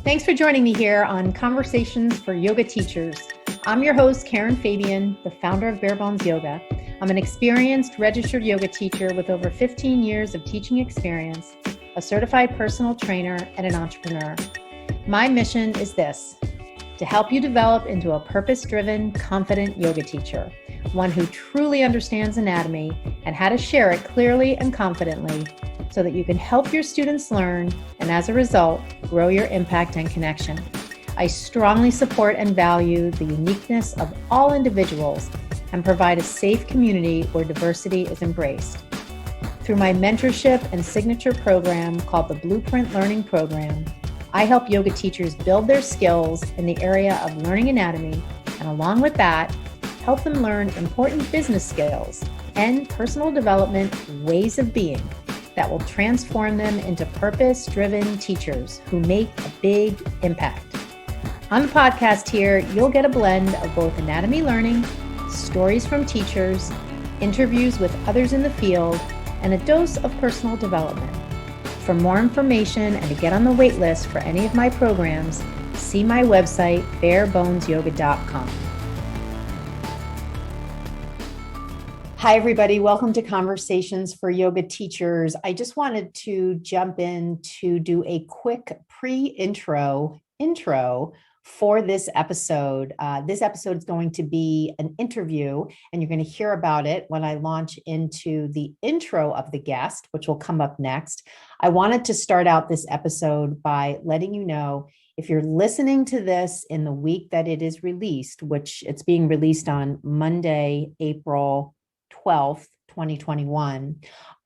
Thanks for joining me here on Conversations for Yoga Teachers. I'm your host, Karen Fabian, the founder of Bare Bones Yoga. I'm an experienced registered yoga teacher with over 15 years of teaching experience, a certified personal trainer, and an entrepreneur. My mission is this: to help you develop into a purpose-driven, confident yoga teacher, one who truly understands anatomy and how to share it clearly and confidently so that you can help your students learn and, as a result, grow your impact and connection. I strongly support and value the uniqueness of all individuals and provide a safe community where diversity is embraced. Through my mentorship and signature program called the Blueprint Learning Program, I help yoga teachers build their skills in the area of learning anatomy, and along with that, help them learn important business skills and personal development ways of being that will transform them into purpose-driven teachers who make a big impact. On the podcast here, you'll get a blend of both anatomy learning, stories from teachers, interviews with others in the field, and a dose of personal development. For more information and to get on the wait list for any of my programs, see my website, barebonesyoga.com. Hi, everybody. Welcome to Conversations for Yoga Teachers. I just wanted to jump in to do a quick intro for this episode. This episode is going to be an interview, and you're going to hear about it when I launch into the intro of the guest, which will come up next. I wanted to start out this episode by letting you know, if you're listening to this in the week that it is released, which it's being released on Monday, April 12th, 2021,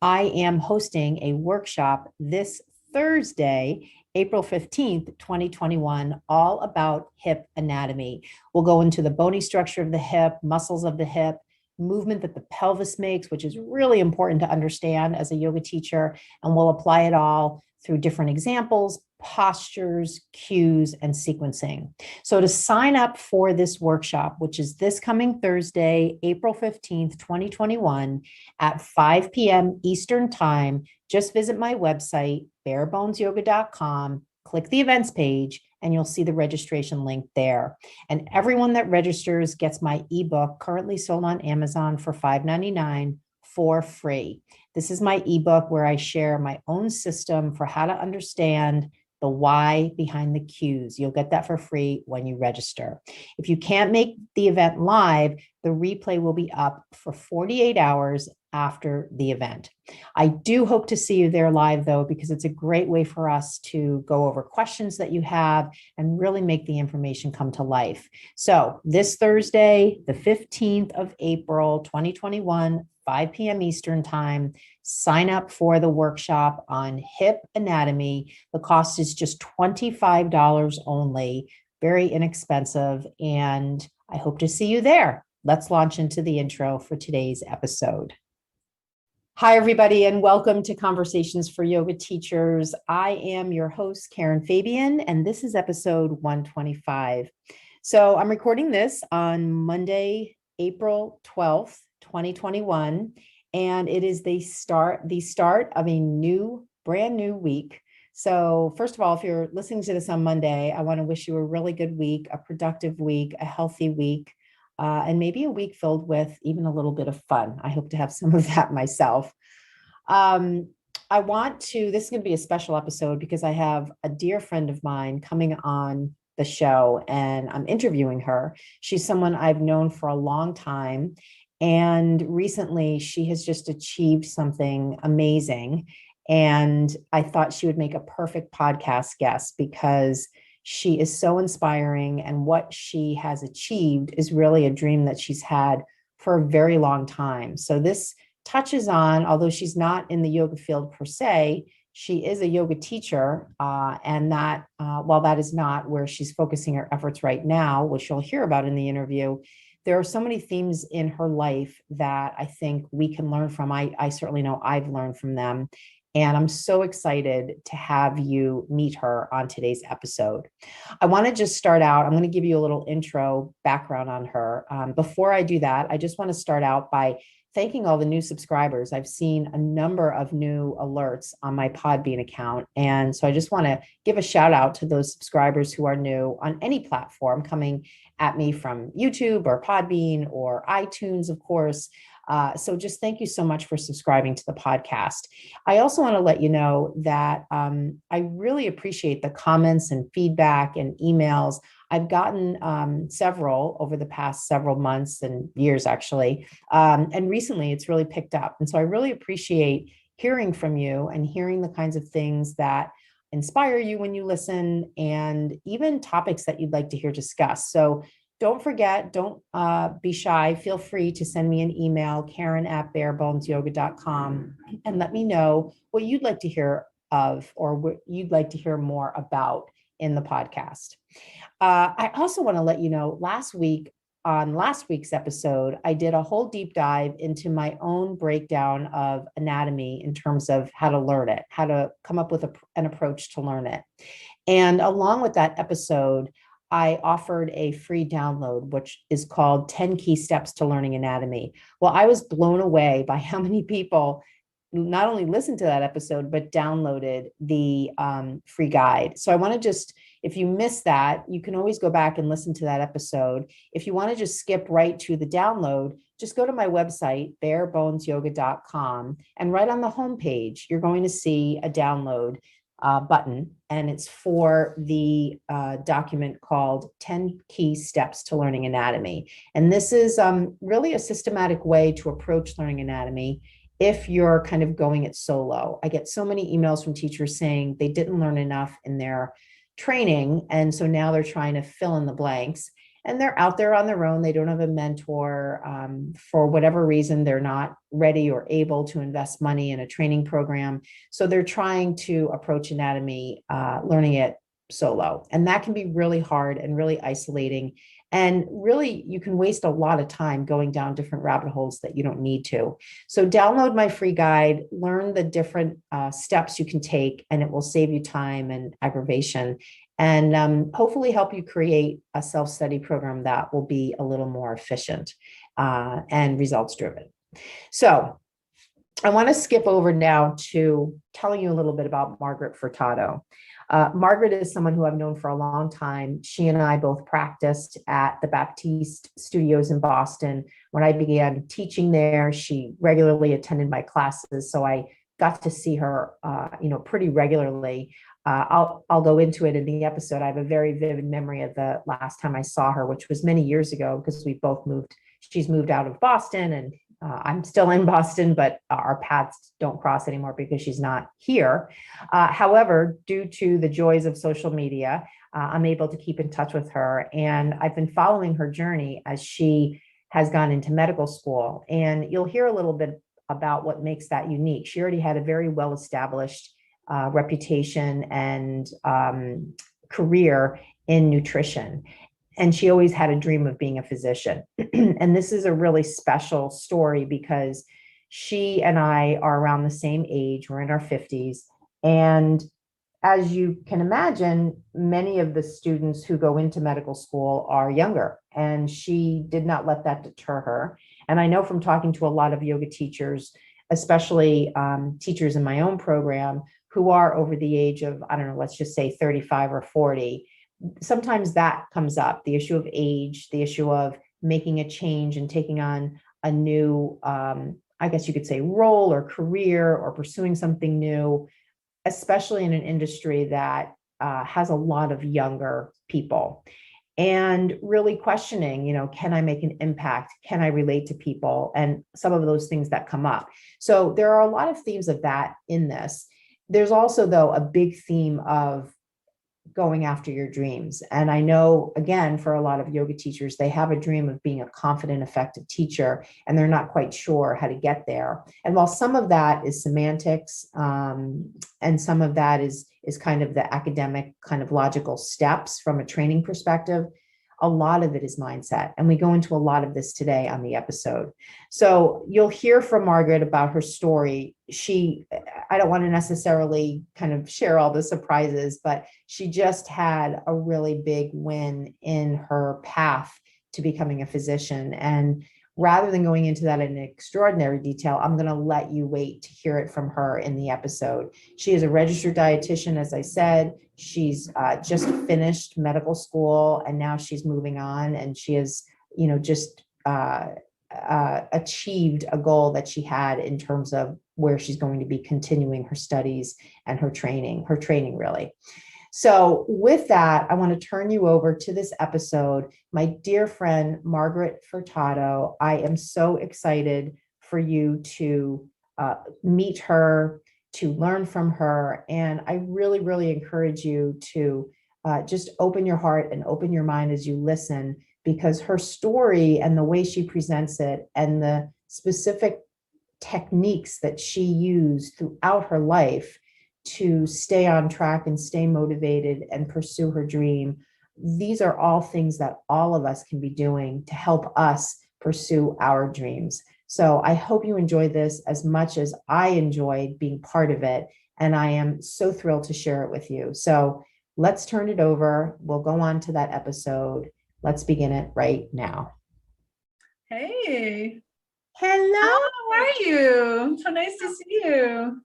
I am hosting a workshop this Thursday, April 15th, 2021, all about hip anatomy. We'll go into the bony structure of the hip, muscles of the hip, movement that the pelvis makes, which is really important to understand as a yoga teacher, and we'll apply it all through different examples, postures, cues, and sequencing. So to sign up for this workshop, which is this coming Thursday, April 15th, 2021 at 5 p.m. Eastern Time, just visit my website, barebonesyoga.com, click the events page, and you'll see the registration link there. And everyone that registers gets my ebook, currently sold on Amazon for $5.99 for free. This is my ebook where I share my own system for how to understand the why behind the cues. You'll get that for free when you register. If you can't make the event live, the replay will be up for 48 hours after the event. I do hope to see you there live, though, because it's a great way for us to go over questions that you have and really make the information come to life. So this Thursday, the 15th of April, 2021, 5 p.m. Eastern Time, sign up for the workshop on hip anatomy. The cost is just $25 only, very inexpensive, and I hope to see you there. Let's launch into the intro for today's episode. Hi, everybody, and welcome to Conversations for Yoga Teachers. I am your host, Karen Fabian, and this is episode 125. So I'm recording this on Monday, April 12th, 2021, and it is the start of a brand new week. So first of all, if you're listening to this on Monday, I want to wish you a really good week, a productive week, a healthy week, and maybe a week filled with even a little bit of fun. I hope to have some of that myself. This is going to be a special episode because I have a dear friend of mine coming on the show, and I'm interviewing her. She's someone I've known for a long time. And recently she has just achieved something amazing. And I thought she would make a perfect podcast guest because she is so inspiring. And what she has achieved is really a dream that she's had for a very long time. So this touches on, although she's not in the yoga field per se, she is a yoga teacher. And that, while that is not where she's focusing her efforts right now, which you'll hear about in the interview, there are so many themes in her life that I think we can learn from. I certainly know I've learned from them. And I'm so excited to have you meet her on today's episode. I want to just start out. I'm going to give you a little intro background on her. Before I do that, I just want to start out by thanking all the new subscribers. I've seen a number of new alerts on my Podbean account. And so I just want to give a shout out to those subscribers who are new on any platform coming at me from YouTube or Podbean or iTunes, of course. So just thank you so much for subscribing to the podcast. I also want to let you know that I really appreciate the comments and feedback and emails. I've gotten several over the past several months and years, actually. And recently it's really picked up. And so I really appreciate hearing from you and hearing the kinds of things that inspire you when you listen, and even topics that you'd like to hear discussed. So don't forget, don't be shy. Feel free to send me an email, Karen@barebonesyoga.com, and let me know what you'd like to hear of or what you'd like to hear more about in the podcast. I also want to let you know, on last week's episode, I did a whole deep dive into my own breakdown of anatomy in terms of how to learn it, how to come up with an approach to learn it. And along with that episode, I offered a free download, which is called 10 Key Steps to Learning Anatomy. Well, I was blown away by how many people not only listened to that episode, but downloaded the free guide. So I want to just, if you missed that, you can always go back and listen to that episode. If you want to just skip right to the download, just go to my website, barebonesyoga.com, and right on the homepage, you're going to see a download button, and it's for the document called 10 Key Steps to Learning Anatomy. And this is really a systematic way to approach learning anatomy if you're kind of going it solo. I get so many emails from teachers saying they didn't learn enough in their training, and so now they're trying to fill in the blanks. And they're out there on their own. They don't have a mentor. For whatever reason, they're not ready or able to invest money in a training program. So they're trying to approach anatomy, learning it solo. And that can be really hard and really isolating. And really, you can waste a lot of time going down different rabbit holes that you don't need to. So download my free guide, learn the different steps you can take, and it will save you time and aggravation, and hopefully help you create a self-study program that will be a little more efficient and results-driven. So I want to skip over now to telling you a little bit about Margaret Furtado. Margaret is someone who I've known for a long time. She and I both practiced at the Baptiste Studios in Boston. When I began teaching there, she regularly attended my classes, so I got to see her, pretty regularly. I'll go into it in the episode. I have a very vivid memory of the last time I saw her, which was many years ago, because we both moved. She's moved out of Boston, and I'm still in Boston, but our paths don't cross anymore because she's not here. However, due to the joys of social media, I'm able to keep in touch with her, and I've been following her journey as she has gone into medical school. And you'll hear a little bit about what makes that unique. She already had a very well-established reputation and career in nutrition. And she always had a dream of being a physician. And this is a really special story because she and I are around the same age. We're in our 50s. And as you can imagine, many of the students who go into medical school are younger, and she did not let that deter her. And I know from talking to a lot of yoga teachers, especially teachers in my own program, who are over the age of, I don't know, let's just say 35 or 40, sometimes that comes up, the issue of age, the issue of making a change and taking on a new, I guess you could say, role or career, or pursuing something new, especially in an industry that has a lot of younger people. And really questioning, can I make an impact? Can I relate to people? And some of those things that come up. So there are a lot of themes of that in this. There's also, though, a big theme of going after your dreams. And I know, again, for a lot of yoga teachers, they have a dream of being a confident, effective teacher, and they're not quite sure how to get there. And while some of that is semantics, and some of that is kind of the academic, kind of logical steps from a training perspective, a lot of it is mindset. And we go into a lot of this today on the episode. So you'll hear from Margaret about her story. I don't want to necessarily kind of share all the surprises, but she just had a really big win in her path to becoming a physician. And rather than going into that in extraordinary detail, I'm going to let you wait to hear it from her in the episode. She is a registered dietitian, as I said. She's just finished medical school, and now she's moving on, and she has, just achieved a goal that she had in terms of where she's going to be continuing her studies and her training really. So with that, I want to turn you over to this episode. My dear friend, Margaret Furtado, I am so excited for you to meet her, to learn from her. And I really, really encourage you to just open your heart and open your mind as you listen, because her story and the way she presents it and the specific techniques that she used throughout her life to stay on track and stay motivated and pursue her dream. These are all things that all of us can be doing to help us pursue our dreams. So I hope you enjoy this as much as I enjoyed being part of it. And I am so thrilled to share it with you. So let's turn it over. We'll go on to that episode. Let's begin it right now. Hey. Hello. How are you? So nice to see you.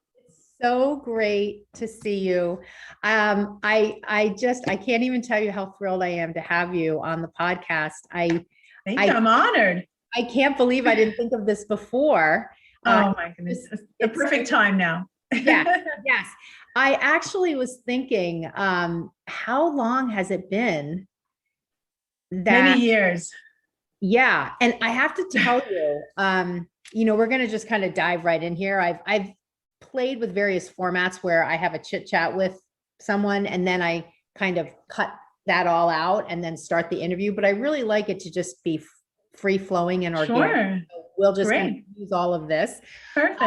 So great to see you. I can't even tell you how thrilled I am to have you on the podcast. I'm honored. I can't believe I didn't think of this before. Oh my goodness. It's the perfect time now. Yes. I actually was thinking, how long has it been? Many years. Yeah. And I have to tell you, we're going to just kind of dive right in here. I've played with various formats where I have a chit chat with someone and then I kind of cut that all out and then start the interview. But I really like it to just be free flowing and organic. Sure. So we'll just kind of use all of this. Perfect.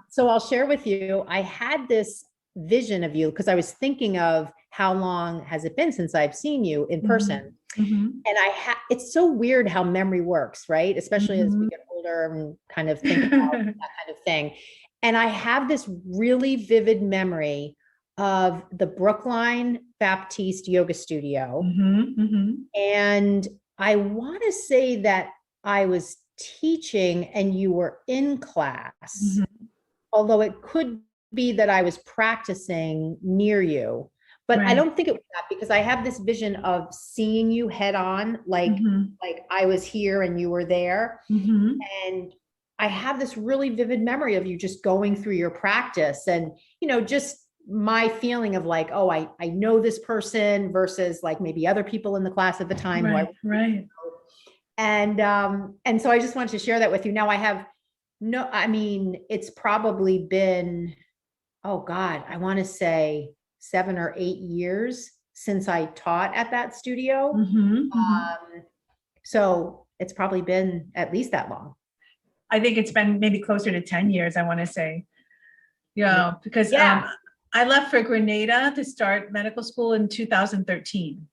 So I'll share with you, I had this vision of you because I was thinking of how long has it been since I've seen you in person. Mm-hmm. And it's so weird how memory works, right? Especially as we get older and kind of think about that kind of thing. And I have this really vivid memory of the Brookline Baptiste Yoga Studio. And I want to say that I was teaching and you were in class, although it could be that I was practicing near you. But I don't think it was that, because I have this vision of seeing you head on, like I was here and you were there. And I have this really vivid memory of you just going through your practice and, just my feeling of like, oh, I know this person versus like maybe other people in the class at the time. And so I just wanted to share that with you. Now it's probably been, oh God, I want to say 7 or 8 years since I taught at that studio. So it's probably been at least that long. I think it's been maybe closer to 10 years, I want to say. Because I left for Grenada to start medical school in 2013.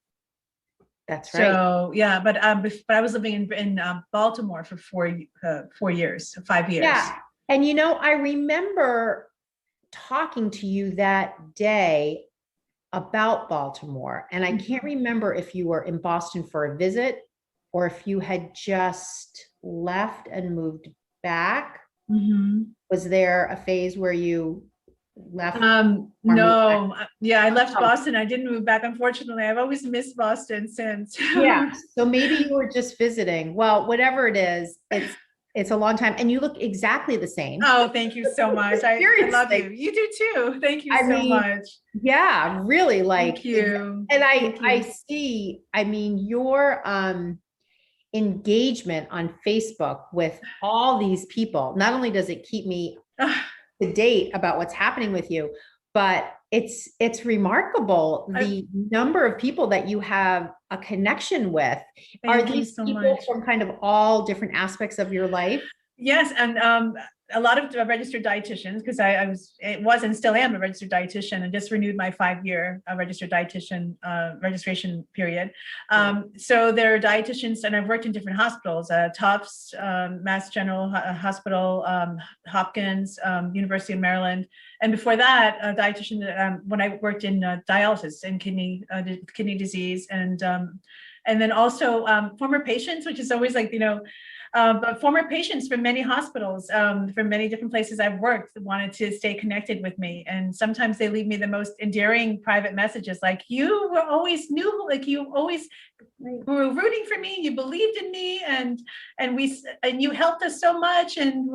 That's right. So but I was living in Baltimore for 5 years. Yeah. And I remember talking to you that day about Baltimore. And I can't remember if you were in Boston for a visit or if you had just left and moved back. Was there a phase where you left? No. I left Boston. I didn't move back, unfortunately. I've always missed Boston since. Yeah. So maybe you were just visiting. Well, whatever it is, it's a long time, and you look exactly the same. Oh, thank you so much. I love you. You do too. Thank you so much. Yeah, really. Thank you. And I see, your engagement on Facebook with all these people. Not only does it keep me to date about what's happening with you, but it's remarkable the number of people that you have a connection with. Are these people from kind of all different aspects of your life? Yes, and a lot of registered dietitians, because I was and still am a registered dietitian, and just renewed my 5-year registered dietitian registration period. So there are dietitians, and I've worked in different hospitals: Tufts, Mass General Hospital, Hopkins, University of Maryland, and before that, a dietitian when I worked in dialysis and kidney disease, and And then also former patients, which is always like, but former patients from many hospitals, from many different places I've worked, wanted to stay connected with me. And sometimes they leave me the most endearing private messages, like, you were always knew, like you always were rooting for me, you believed in me, and you helped us so much, and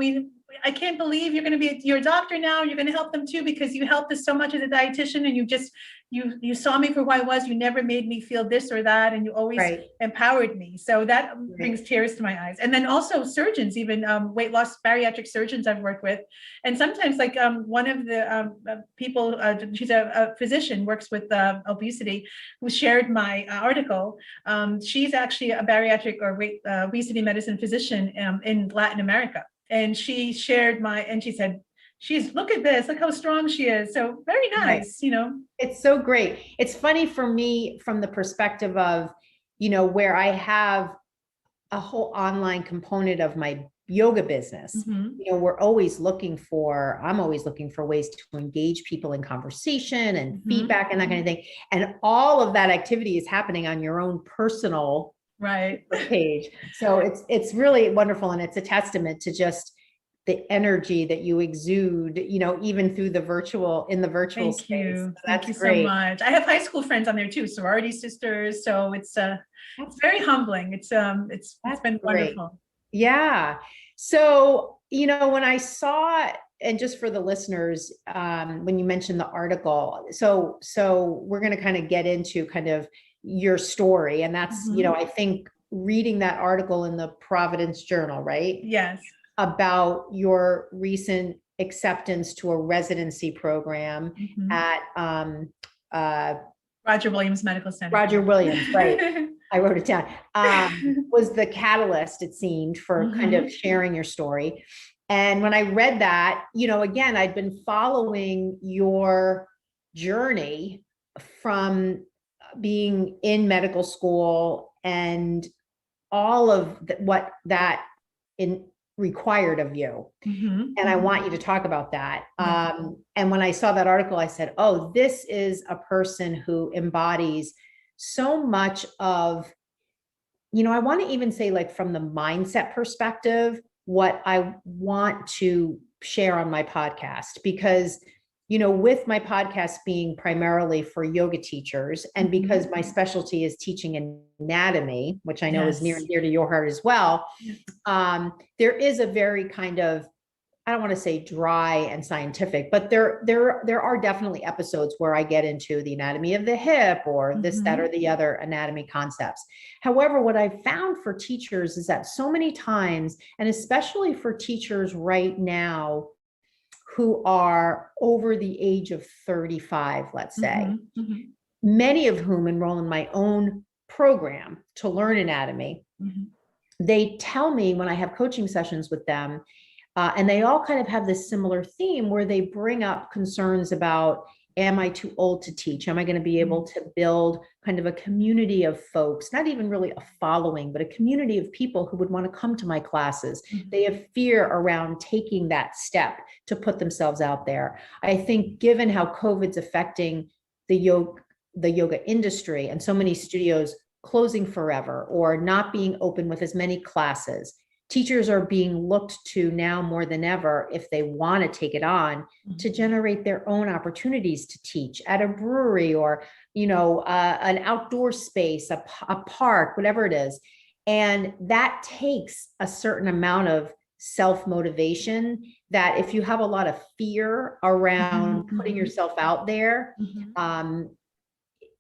I can't believe you're going to be your doctor now. You're going to help them too, because you helped us so much as a dietitian, and you saw me for who I was. You never made me feel this or that, and you always empowered me. So that brings tears to my eyes. And then also surgeons, even weight loss bariatric surgeons I've worked with, and sometimes like one of the people, she's a physician, works with obesity, who shared my article. She's actually a bariatric or obesity medicine physician in Latin America. And she shared and she said, look at this, look how strong she is. So very nice, It's so great. It's funny for me from the perspective of, where I have a whole online component of my yoga business. I'm always looking for ways to engage people in conversation and feedback and that kind of thing. And all of that activity is happening on your own personal page. So it's really wonderful. And it's a testament to just the energy that you exude, even through the virtual Thank space. you. So Thank you so much. I have high school friends on there too, sorority sisters. So it's very humbling. It's been wonderful. Yeah. So, when I saw, and just for the listeners, when you mentioned the article, so we're going to kind of get into kind of your story. And that's, I think reading that article in the Providence Journal, right? Yes. About your recent acceptance to a residency program at Roger Williams Medical Center. Roger Williams, right. I wrote it down. Was the catalyst, it seemed, for kind of sharing your story. And when I read that, again, I'd been following your journey from being in medical school and all of what that required of you. And I want you to talk about that. And when I saw that article, I said, oh, this is a person who embodies so much of, I want to even say, like, from the mindset perspective, what I want to share on my podcast, because, with my podcast being primarily for yoga teachers, and because my specialty is teaching anatomy, which I know is near and dear to your heart as well, there is a very kind of, I don't want to say dry and scientific, but there are definitely episodes where I get into the anatomy of the hip or this, that, or the other anatomy concepts. However, what I've found for teachers is that so many times, and especially for teachers right now who are over the age of 35, let's say, many of whom enroll in my own program to learn anatomy, they tell me when I have coaching sessions with them, and they all kind of have this similar theme where they bring up concerns about, am I too old to teach? Am I going to be able to build kind of a community of folks, not even really a following, but a community of people who would want to come to my classes? They have fear around taking that step to put themselves out there. I think given how COVID's affecting the yoga industry and so many studios closing forever or not being open with as many classes, teachers are being looked to now more than ever, if they want to take it on, to generate their own opportunities to teach at a brewery or, an outdoor space, a park, whatever it is. And that takes a certain amount of self-motivation that if you have a lot of fear around putting yourself out there,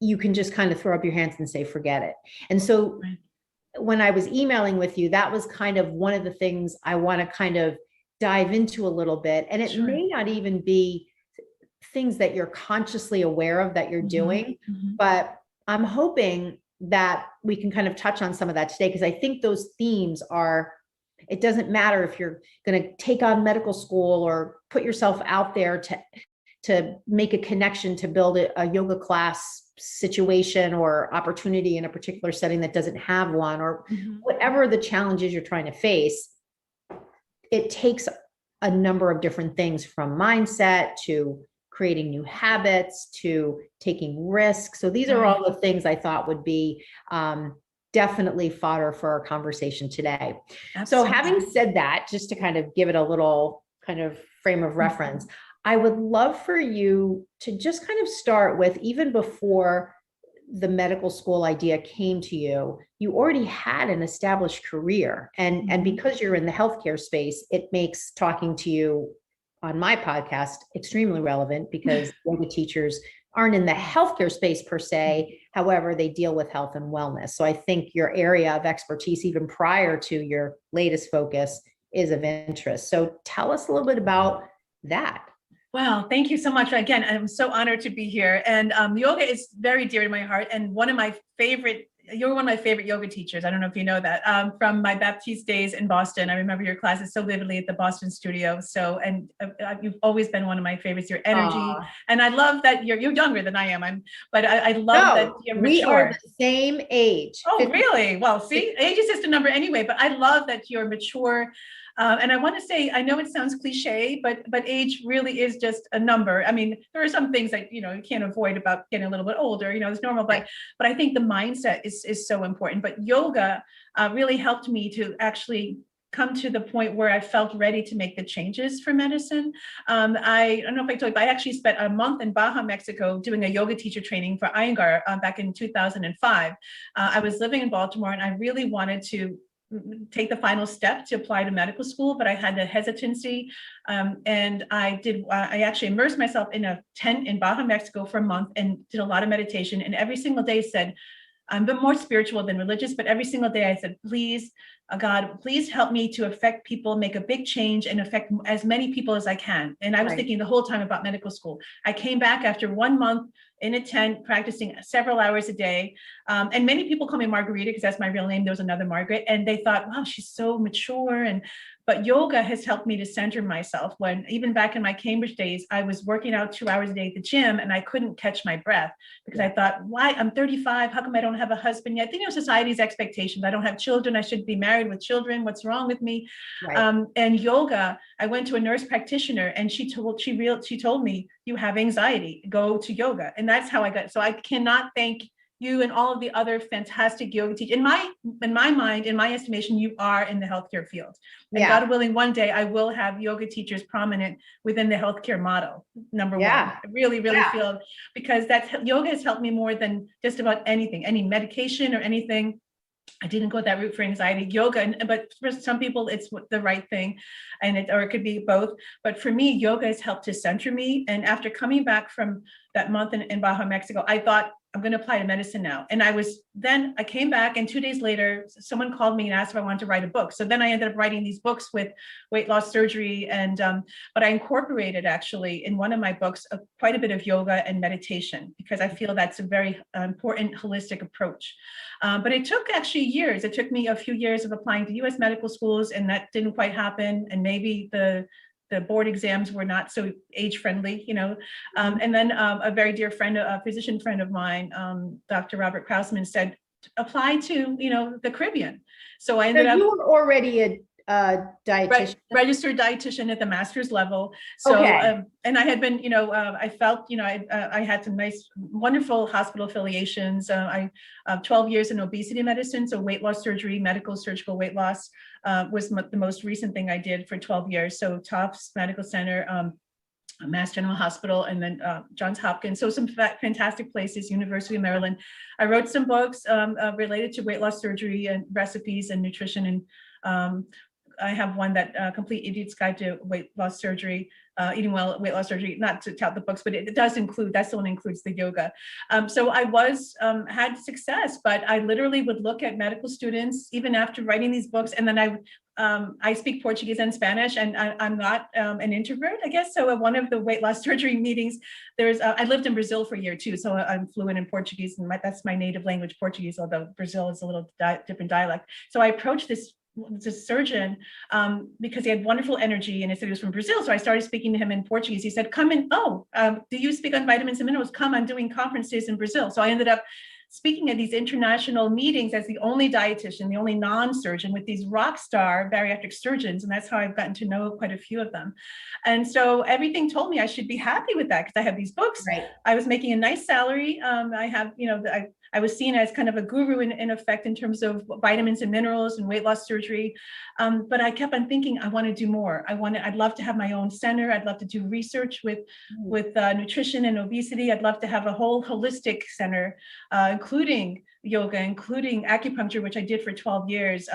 you can just kind of throw up your hands and say, forget it. And so when I was emailing with you, that was kind of one of the things I want to kind of dive into a little bit. And it may not even be things that you're consciously aware of that you're doing, but I'm hoping that we can kind of touch on some of that today, because I think those themes are, it doesn't matter if you're going to take on medical school or put yourself out there to make a connection to build a yoga class situation or opportunity in a particular setting that doesn't have one, or whatever the challenges you're trying to face. It takes a number of different things, from mindset to creating new habits to taking risks. So these are all the things I thought would be definitely fodder for our conversation today. So Absolutely. having said that, just to kind of give it a little kind of frame of reference, I would love for you to just kind of start with, even before the medical school idea came to you, you already had an established career. And because you're in the healthcare space, it makes talking to you on my podcast extremely relevant, because yoga teachers aren't in the healthcare space per se. However, they deal with health and wellness. So I think your area of expertise, even prior to your latest focus, is of interest. So tell us a little bit about that. Wow, thank you so much. Again, I'm so honored to be here. And yoga is very dear to my heart. And you're one of my favorite yoga teachers. I don't know if you know that. From my Baptiste days in Boston, I remember your classes so vividly at the Boston studio. So, and you've always been one of my favorites. Your energy, and I love that you're younger than I am. But I love that you're mature. We are the same age. Oh, really? Well, see, age is just a number anyway. But I love that you're mature. And I want to say, I know it sounds cliche, but age really is just a number. I mean, there are some things that, you can't avoid about getting a little bit older, it's normal, but I think the mindset is so important. But yoga really helped me to actually come to the point where I felt ready to make the changes for medicine. I don't know if I told you, but I actually spent a month in Baja, Mexico, doing a yoga teacher training for Iyengar back in 2005. I was living in Baltimore, and I really wanted to take the final step to apply to medical school, but I had a hesitancy. And I actually immersed myself in a tent in Baja, Mexico for a month, and did a lot of meditation. And every single day said, I'm a bit more spiritual than religious, but every single day I said, please, God, please help me to affect people, make a big change, and affect as many people as I can. And I was thinking the whole time about medical school. I came back after 1 month in a tent, practicing several hours a day. And many people call me Margarita because that's my real name. There was another Margaret. And they thought, wow, she's so mature. But yoga has helped me to center myself. When even back in my Cambridge days, I was working out 2 hours a day at the gym, and I couldn't catch my breath because I thought, why? I'm 35. How come I don't have a husband yet? Society's expectations. I don't have children. I should be married with children. What's wrong with me? And yoga, I went to a nurse practitioner, and she told me, you have anxiety, go to yoga. And that's how I got. So I cannot thank you and all of the other fantastic yoga teachers. In my mind, in my estimation, you are in the healthcare field. And God willing, one day I will have yoga teachers prominent within the healthcare model. Number one, I really feel, because yoga has helped me more than just about anything, any medication or anything. I didn't go that route for anxiety. Yoga, but for some people, it's the right thing, or it could be both. But for me, yoga has helped to center me. And after coming back from that month in Baja, Mexico, I thought, I'm going to apply to medicine now. And I came back, and 2 days later, someone called me and asked if I wanted to write a book. So then I ended up writing these books with weight loss surgery. But I incorporated, actually, in one of my books, quite a bit of yoga and meditation, because I feel that's a very important holistic approach. But it took actually years. It took me a few years of applying to US medical schools, and that didn't quite happen. And maybe the board exams were not so age friendly, and then a very dear friend, a physician friend of mine, Dr. Robert Krausman, said, apply to, the Caribbean. So I ended up. You were already a dietitian. Registered dietitian at the master's level. So, and I had been, I felt, I had some nice, wonderful hospital affiliations. I 12 years in obesity medicine, so weight loss surgery, medical surgical weight loss was the most recent thing I did for 12 years. So Tufts Medical Center, Mass General Hospital, and then Johns Hopkins. So some fantastic places, University of Maryland. I wrote some books related to weight loss surgery and recipes and nutrition. And I have one that Complete Idiot's Guide to Weight Loss Surgery, Eating Well, Weight Loss Surgery, not to tout the books, but it does include, that's the one that includes the yoga. So I had success, but I literally would look at medical students, even after writing these books. And then I speak Portuguese and Spanish, and I'm not an introvert, I guess. So at one of the weight loss surgery meetings, I lived in Brazil for a year too. So I'm fluent in Portuguese, and that's my native language, Portuguese, although Brazil is a little different dialect. So I approached this surgeon because he had wonderful energy, and he said he was from Brazil. So I started speaking to him in Portuguese. He said, come in. Do you speak on vitamins and minerals? Come, I'm doing conferences in Brazil. So I ended up speaking at these international meetings as the only dietitian, the only non-surgeon, with these rock star bariatric surgeons. And that's how I've gotten to know quite a few of them. And so everything told me I should be happy with that, because I have these books. I was making a nice salary. I have, I was seen as kind of a guru in effect in terms of vitamins and minerals and weight loss surgery. But I kept on thinking, I want to do more. I'd love to have my own center. I'd love to do research with nutrition and obesity. I'd love to have a whole holistic center, including yoga, including acupuncture, which I did for 12 years,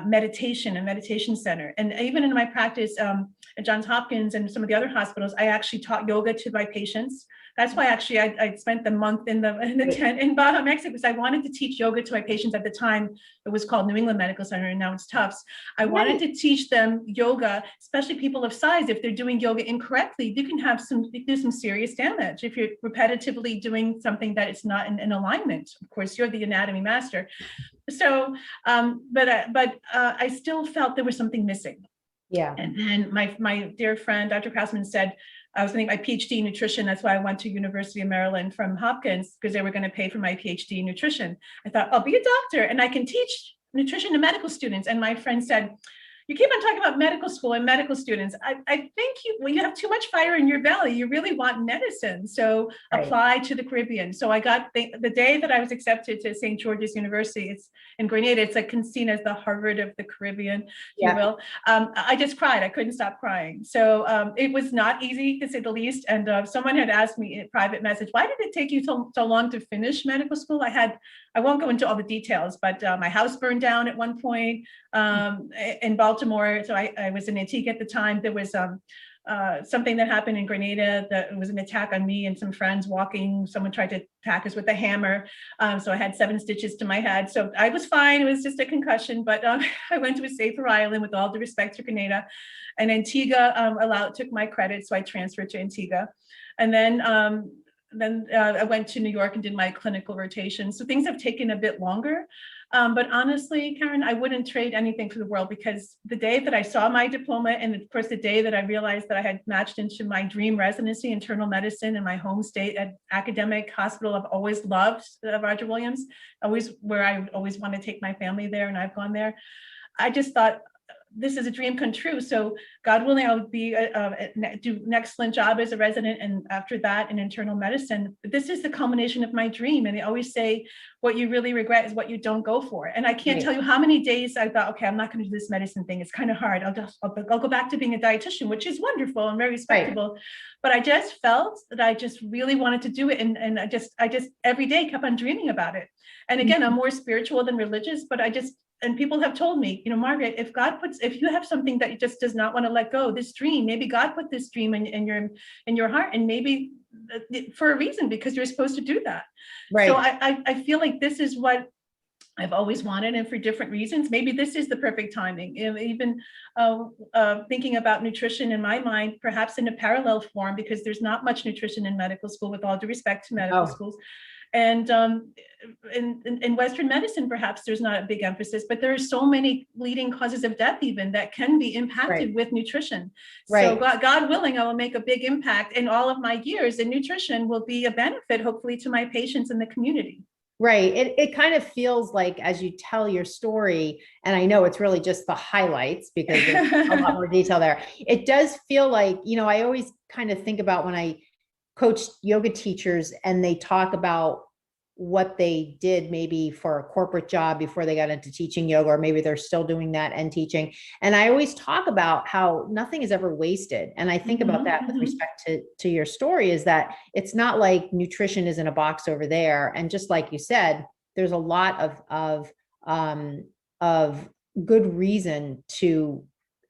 meditation and meditation center. And even in my practice at Johns Hopkins and some of the other hospitals, I actually taught yoga to my patients. That's why actually I spent the month in tent in Baja, Mexico, because I wanted to teach yoga to my patients. At the time, it was called New England Medical Center, and now it's Tufts. I wanted to teach them yoga, especially people of size. If they're doing yoga incorrectly, you can do some serious damage if you're repetitively doing something that is not in alignment. Of course, you're the anatomy master. So, but I still felt there was something missing. Yeah. And then my dear friend, Dr. Kraussman, said, I was getting my PhD in nutrition. That's why I went to University of Maryland from Hopkins, because they were going to pay for my PhD in nutrition. I thought, I'll be a doctor and I can teach nutrition to medical students. And my friend said, you keep on talking about medical school and medical students. I think you have too much fire in your belly. You really want medicine. So apply to the Caribbean. So I got the day that I was accepted to St. George's University, it's in Grenada. It's like seen as the Harvard of the Caribbean, if you will. I just cried. I couldn't stop crying. So it was not easy, to say the least. And someone had asked me in a private message, why did it take you so long to finish medical school? I won't go into all the details, but my house burned down at one point in Baltimore. So I was in Antigua at the time. There was something that happened in Grenada that was an attack on me and some friends walking. Someone tried to attack us with a hammer. So I had 7 stitches to my head. So I was fine. It was just a concussion, but I went to a safer island, with all due respect to Grenada. And Antigua took my credit. So I transferred to Antigua. And then I went to New York and did my clinical rotation. So things have taken a bit longer. But honestly, Karen, I wouldn't trade anything for the world, because the day that I saw my diploma, and of course, the day that I realized that I had matched into my dream residency, internal medicine, in my home state at academic hospital, I've always loved Roger Williams, where I always want to take my family there, and I've gone there. I just thought, this is a dream come true. So God willing, I would do an excellent job as a resident, and after that in internal medicine. But this is the culmination of my dream. And they always say, what you really regret is what you don't go for. And I can't tell you how many days I thought, okay, I'm not going to do this medicine thing. It's kind of hard. I'll go back to being a dietitian, which is wonderful and very respectable. But I just felt that I just really wanted to do it. And I just every day kept on dreaming about it. And again, I'm more spiritual than religious, but and people have told me, Margaret, if you have something that you just does not want to let go, this dream, maybe God put this dream in your heart, and maybe for a reason, because you're supposed to do that. So I feel like this is what I've always wanted, and for different reasons, maybe this is the perfect timing. Even thinking about nutrition in my mind, perhaps in a parallel form, because there's not much nutrition in medical school, with all due respect to medical schools. And in Western medicine, perhaps there's not a big emphasis, but there are so many leading causes of death even that can be impacted with nutrition. So God willing, I will make a big impact, in all of my years in nutrition will be a benefit, hopefully, to my patients and the community. Right. It kind of feels like, as you tell your story, and I know it's really just the highlights because there's a lot more detail there. It does feel like, I always kind of think about when I coach yoga teachers and they talk about what they did maybe for a corporate job before they got into teaching yoga, or maybe they're still doing that and teaching. And I always talk about how nothing is ever wasted. And I think about that with respect to your story, is that it's not like nutrition is in a box over there. And just like you said, there's a lot of good reason to,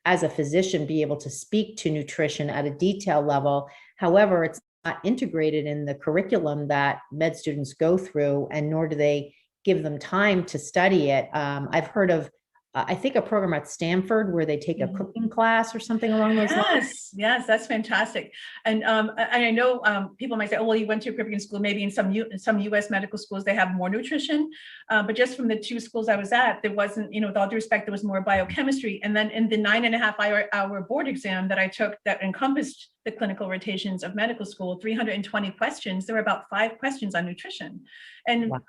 as a physician, be able to speak to nutrition at a detail level. However, it's not integrated in the curriculum that med students go through, and nor do they give them time to study it. I've heard of, I think, a program at Stanford where they take a cooking class or something along those lines. Yes, that's fantastic. And I know people might say, oh, well, you went to a Caribbean school, maybe in some US medical schools, they have more nutrition. But just from the 2 schools I was at, there wasn't, with all due respect, there was more biochemistry. And then in the 9.5-hour board exam that I took that encompassed the clinical rotations of medical school, 320 questions, there were about 5 questions on nutrition. And Wow.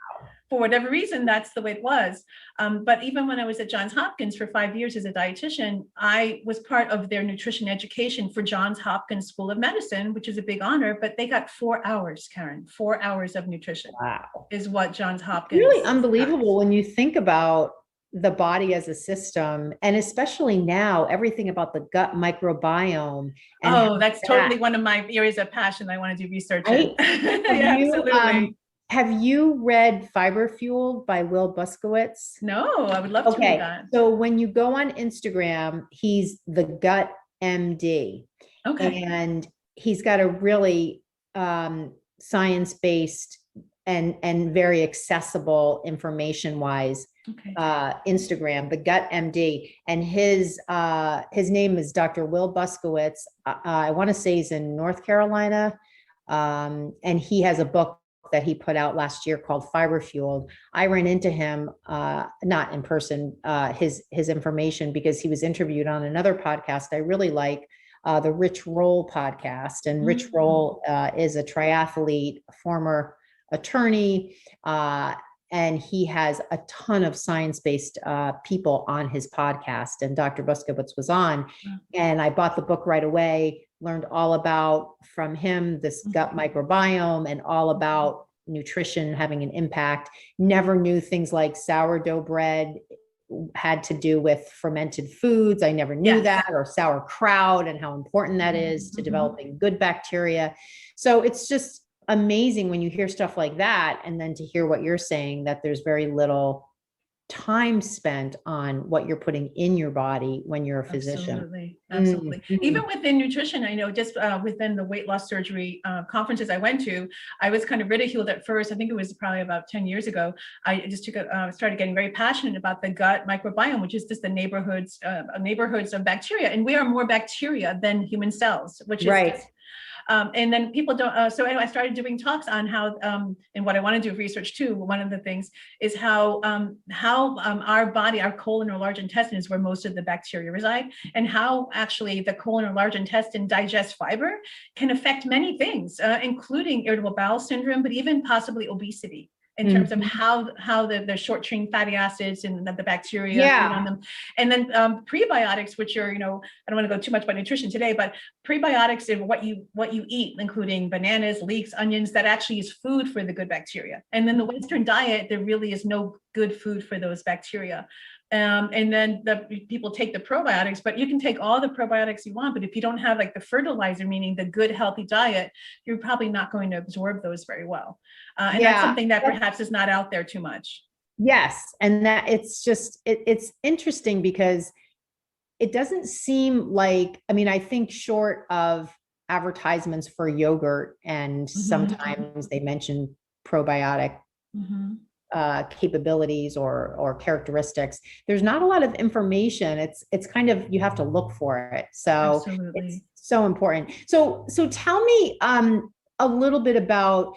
for whatever reason, that's the way it was. But even when I was at Johns Hopkins for 5 years as a dietitian, I was part of their nutrition education for Johns Hopkins School of Medicine, which is a big honor, but they got 4 hours, Karen, 4 hours of nutrition. Wow. Is what Johns Hopkins. Really unbelievable when you think about the body as a system, and especially now, everything about the gut microbiome. And that's totally one of my areas of passion I want to do research in. Absolutely. Have you read Fiber Fueled by Will Buskowitz? No, I would love to read that. So when you go on Instagram, he's the Gut MD. Okay. And he's got a really science-based and very accessible information-wise Instagram, the Gut MD, and his name is Dr. Will Buskowitz. I want to say he's in North Carolina, and he has a book that he put out last year called Fiber Fueled. I ran into him, not in person, his information, because he was interviewed on another podcast I really like, the Rich Roll podcast. And Rich Roll is a triathlete, former attorney, and he has a ton of science-based people on his podcast. And Dr. Buskowitz was on, and I bought the book right away, learned all about from him this gut microbiome and all about nutrition having an impact. Never knew things like sourdough bread had to do with fermented foods. I never knew that, or sauerkraut, and how important that is to developing good bacteria. So it's just amazing when you hear stuff like that, and then to hear what you're saying, that there's very little time spent on what you're putting in your body when you're a physician. Absolutely. Even within nutrition, I know just within the weight loss surgery conferences I went to, I was kind of ridiculed at first. I think it was probably about 10 years ago. I just started getting very passionate about the gut microbiome, which is just the neighborhoods of bacteria. And we are more bacteria than human cells, which is just, and then people don't, so anyway, I started doing talks on how, and what I want to do research too, one of the things is how our body, our colon or large intestine is where most of the bacteria reside, and how actually the colon or large intestine digests fiber can affect many things, including irritable bowel syndrome, but even possibly obesity, in terms of how the short chain fatty acids and the bacteria on them. And then prebiotics, which are, I don't want to go too much about nutrition today, but prebiotics are what you eat, including bananas, leeks, onions, that actually is food for the good bacteria. And then the Western diet, there really is no good food for those bacteria. And then people take the probiotics, but you can take all the probiotics you want, but if you don't have like the fertilizer, meaning the good, healthy diet, you're probably not going to absorb those very well. And that's something that perhaps is not out there too much. Yes. And that it's just, it's interesting because it doesn't seem like, I think short of advertisements for yogurt, and sometimes they mention probiotic capabilities or characteristics, there's not a lot of information. It's kind of, you have to look for it. So it's so important. So tell me a little bit about,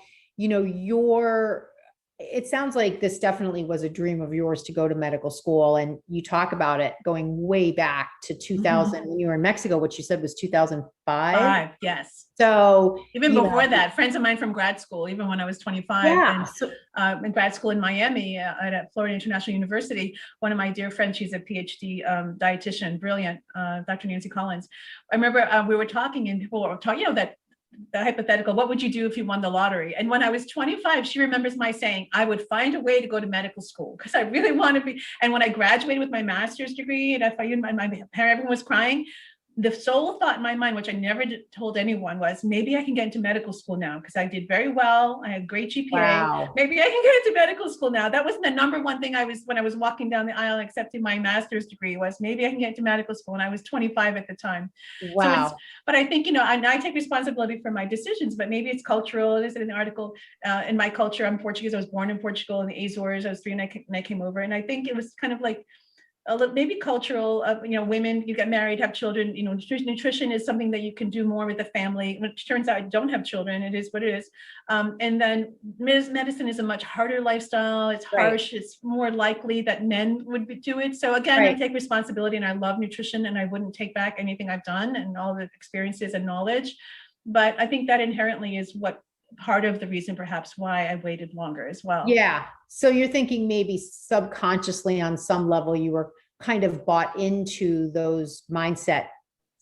it sounds like this definitely was a dream of yours to go to medical school, and you talk about it going way back to 2000 when you were in Mexico, which you said was 2005. Yes. So even before that, friends of mine from grad school, even when I was 25, and in grad school in Miami at Florida International University, one of my dear friends, she's a PhD dietitian, brilliant, Dr. Nancy Collins. I remember we were talking, and people were talking, that the hypothetical, what would you do if you won the lottery? And when I was 25, she remembers my saying, I would find a way to go to medical school because I really want to be. And when I graduated with my master's degree, and everyone was crying, the sole thought in my mind, which I never told anyone, was maybe I can get into medical school now because I did very well. I had great GPA. Wow. Maybe I can get into medical school now. That was the number one thing when I was walking down the aisle accepting my master's degree, was maybe I can get into medical school. And I was 25 at the time. Wow. So but I think, I take responsibility for my decisions, but maybe it's cultural. It is an article in my culture. I'm Portuguese. I was born in Portugal in the Azores. I was 3 and I came over. And I think it was kind of like, a little, maybe cultural, women, you get married, have children, nutrition is something that you can do more with the family, which turns out I don't have children. It is what it is. And then medicine is a much harder lifestyle. It's harsh. Right. It's more likely that men would do it. So again, right. I take responsibility, and I love nutrition, and I wouldn't take back anything I've done and all the experiences and knowledge. But I think that inherently is what part of the reason perhaps why I waited longer as well. Yeah. So you're thinking maybe subconsciously on some level, you were kind of bought into those mindset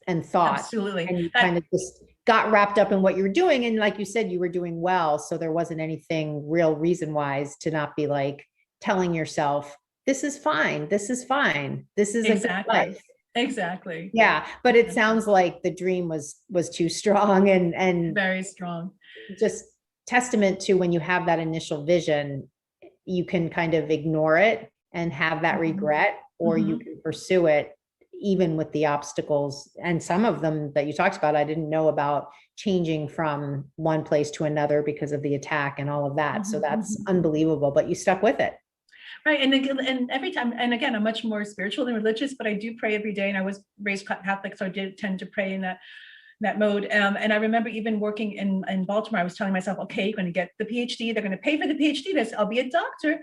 and thoughts. Absolutely. And you kind of just got wrapped up in what you were doing. And like you said, you were doing well. So there wasn't anything real reason wise to not be like telling yourself, this is fine. This is fine. This is exactly. a good life. Exactly. Yeah. But it sounds like the dream was too strong and very strong. Just testament to when you have that initial vision, you can kind of ignore it and have that regret, or you can pursue it even with the obstacles. And some of them that you talked about, I didn't know about changing from one place to another because of the attack and all of that. So that's unbelievable, but you stuck with it. Right. And every time, and again, I'm much more spiritual than religious, but I do pray every day. And I was raised Catholic, so I did tend to pray in that mode. And I remember even working in Baltimore, I was telling myself, okay, you're going to get the PhD. They're going to pay for the PhD. I'll be a doctor,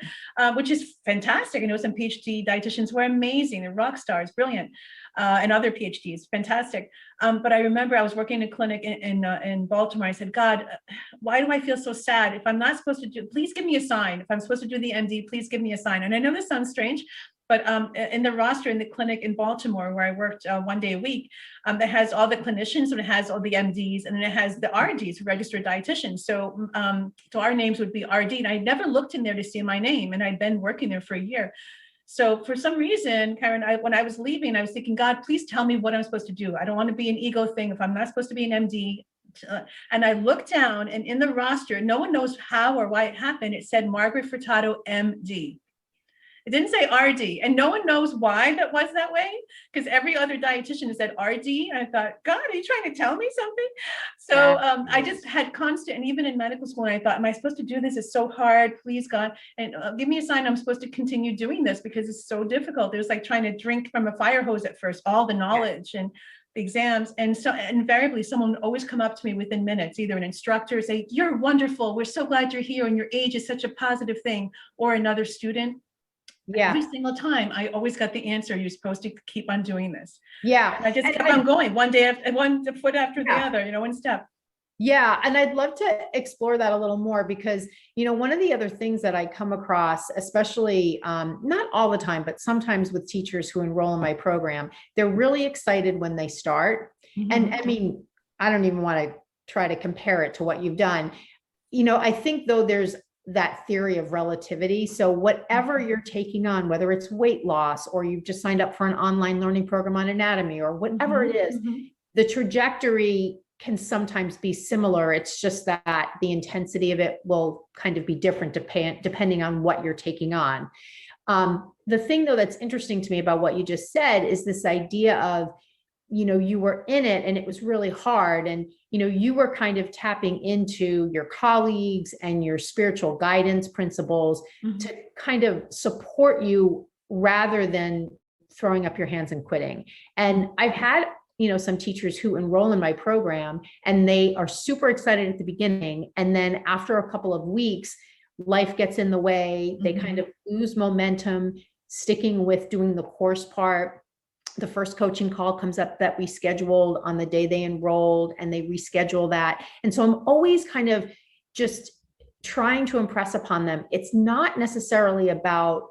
which is fantastic. And some PhD dietitians were amazing. They're rock stars, brilliant. And other PhDs, fantastic. But I remember I was working in a clinic in Baltimore. I said, God, why do I feel so sad? If I'm not supposed to please give me a sign. If I'm supposed to do the MD, please give me a sign. And I know this sounds strange, but in the roster in the clinic in Baltimore, where I worked 1 day a week, that has all the clinicians, and it has all the MDs, and then it has the RDs, registered dietitians. So our names would be RD. And I never looked in there to see my name, and I'd been working there for a year. So for some reason, Karen, when I was leaving, I was thinking, God, please tell me what I'm supposed to do. I don't want to be an ego thing. If I'm not supposed to be an MD, and I looked down, and in the roster, no one knows how or why it happened. It said Margaret Furtado, MD. It didn't say RD, and no one knows why that was that way, because every other dietitian said RD. And I thought, God, are you trying to tell me something? So I just had constant, and even in medical school, and I thought, am I supposed to do this? It's so hard. Please, God, and give me a sign I'm supposed to continue doing this, because it's so difficult. It was like trying to drink from a fire hose at first, all the knowledge and the exams. And so invariably, someone would always come up to me within minutes, either an instructor say, you're wonderful. We're so glad you're here. And your age is such a positive thing. Or another student. Yeah. Every single time, I always got the answer, you're supposed to keep on doing this. Yeah. And I just kept on going one foot after the other, one step. Yeah. And I'd love to explore that a little more, because, one of the other things that I come across, especially not all the time, but sometimes with teachers who enroll in my program, they're really excited when they start. And I mean, I don't even want to try to compare it to what you've done. I think though there's that theory of relativity. So whatever you're taking on, whether it's weight loss, or you've just signed up for an online learning program on anatomy, or whatever it is, the trajectory can sometimes be similar. It's just that the intensity of it will kind of be different depending on what you're taking on. The thing though that's interesting to me about what you just said is this idea of, you were in it and it was really hard, and you were kind of tapping into your colleagues and your spiritual guidance principles to kind of support you rather than throwing up your hands and quitting. And I've had some teachers who enroll in my program, and they are super excited at the beginning, and then after a couple of weeks, life gets in the way. They kind of lose momentum sticking with doing the course part. The first coaching call comes up that we scheduled on the day they enrolled, and they reschedule that. And so I'm always kind of just trying to impress upon them, it's not necessarily about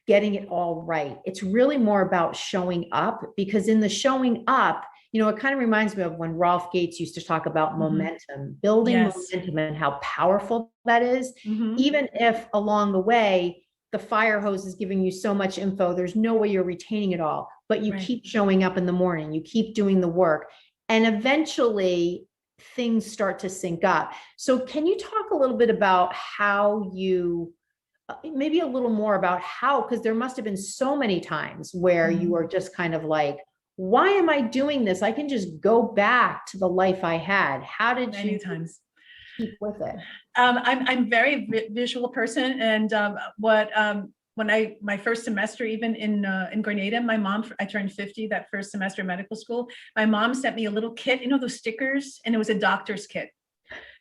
getting it all right. It's really more about showing up, because in the showing up, it kind of reminds me of when Rolf Gates used to talk about momentum, building momentum, and how powerful that is. Even if along the way, the fire hose is giving you so much info, there's no way you're retaining it all, but you keep showing up in the morning, you keep doing the work, and eventually things start to sync up. So can you talk a little bit about how you, maybe a little more about how, because there must have been so many times where you were just kind of like, why am I doing this? I can just go back to the life I had. How did you keep with it? I'm very visual person, and when my first semester, even in Grenada, my mom, I turned 50 that first semester of medical school. My mom sent me a little kit, those stickers, and it was a doctor's kit.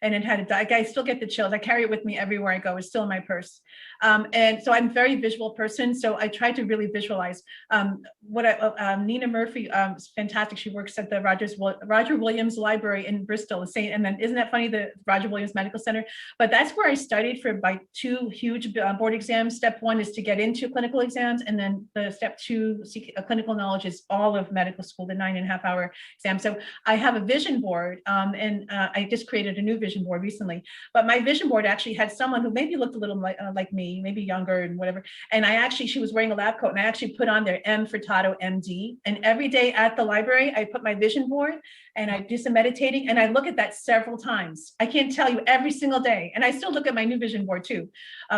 And it had I still get the chills. I carry it with me everywhere I go. It's still in my purse. And so I'm a very visual person. So I try to really visualize Nina Murphy is fantastic. She works at the Roger Williams Library in Bristol. And then isn't that funny, the Roger Williams Medical Center? But that's where I studied for my 2 huge board exams. Step 1 is to get into clinical exams. And then the step 2 clinical knowledge is all of medical school, the 9.5-hour exam. So I have a vision board, and I just created a new vision board recently, but my vision board actually had someone who maybe looked a little like me, maybe younger and whatever. And she was wearing a lab coat, and I actually put on there M. Furtado, MD. And every day at the library, I put my vision board and I do some meditating, and I look at that several times. I can't tell you, every single day. And I still look at my new vision board too,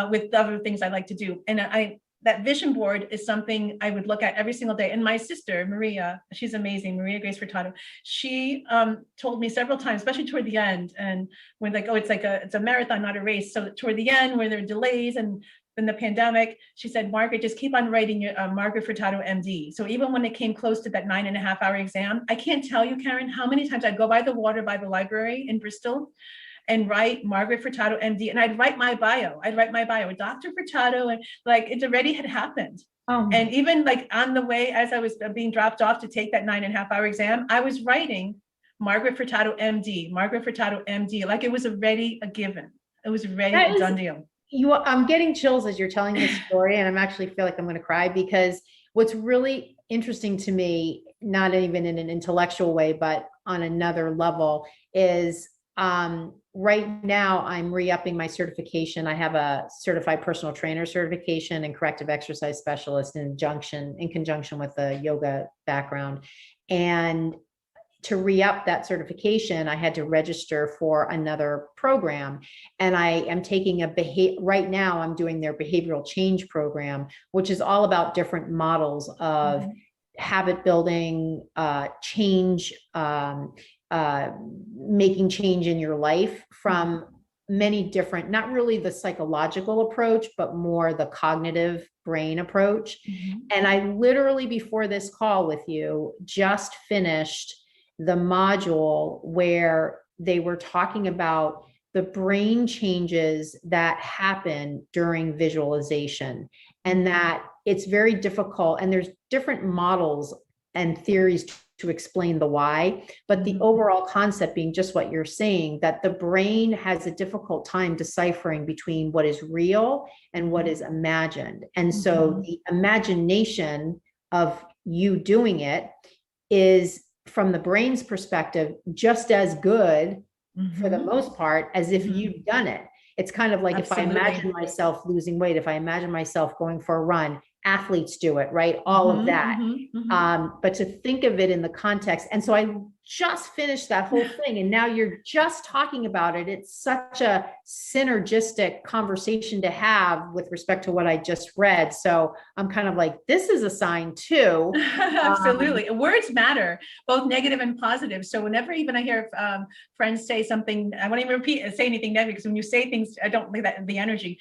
with other things I like to do. And that vision board is something I would look at every single day. And my sister, Maria, she's amazing, Maria Grace Furtado, she told me several times, especially toward the end, and when it's a marathon, not a race. So toward the end, where there are delays and in the pandemic, she said, Margaret, just keep on writing your Margaret Furtado, MD. So even when it came close to that 9.5-hour exam, I can't tell you, Karen, how many times I'd go by the water by the library in Bristol and write Margaret Furtado, MD, and I'd write my bio, Dr. Furtado, and it already had happened. Oh. And even on the way, as I was being dropped off to take that 9.5-hour exam, I was writing Margaret Furtado, MD, Margaret Furtado, MD, like it was already a given. It was already a done deal. I'm getting chills as you're telling this story, and I'm actually feel like I'm going to cry, because what's really interesting to me, not even in an intellectual way, but on another level, is right now I'm re-upping my certification. I have a certified personal trainer certification and corrective exercise specialist in conjunction with the yoga background. And to re-up that certification, I had to register for another program. And I am taking right now I'm doing their behavioral change program, which is all about different models of habit building, change, making change in your life from many different, not really the psychological approach, but more the cognitive brain approach. And I literally, before this call with you, just finished the module where they were talking about the brain changes that happen during visualization, and that it's very difficult. And there's different models and theories to explain the why, but the overall concept being just what you're saying, that the brain has a difficult time deciphering between what is real and what is imagined. And so the imagination of you doing it is, from the brain's perspective, just as good for the most part as if you've done it. It's kind of like, absolutely, if I imagine myself losing weight, if I imagine myself going for a run, athletes do it, right? All of that. But to think of it in the context. And so I just finished that whole thing, and now you're just talking about it. It's such a synergistic conversation to have with respect to what I just read. So I'm kind of like, this is a sign too. Absolutely. Words matter, both negative and positive. So whenever even I hear friends say something, I won't even say anything negative, because when you say things, I don't like that, the energy,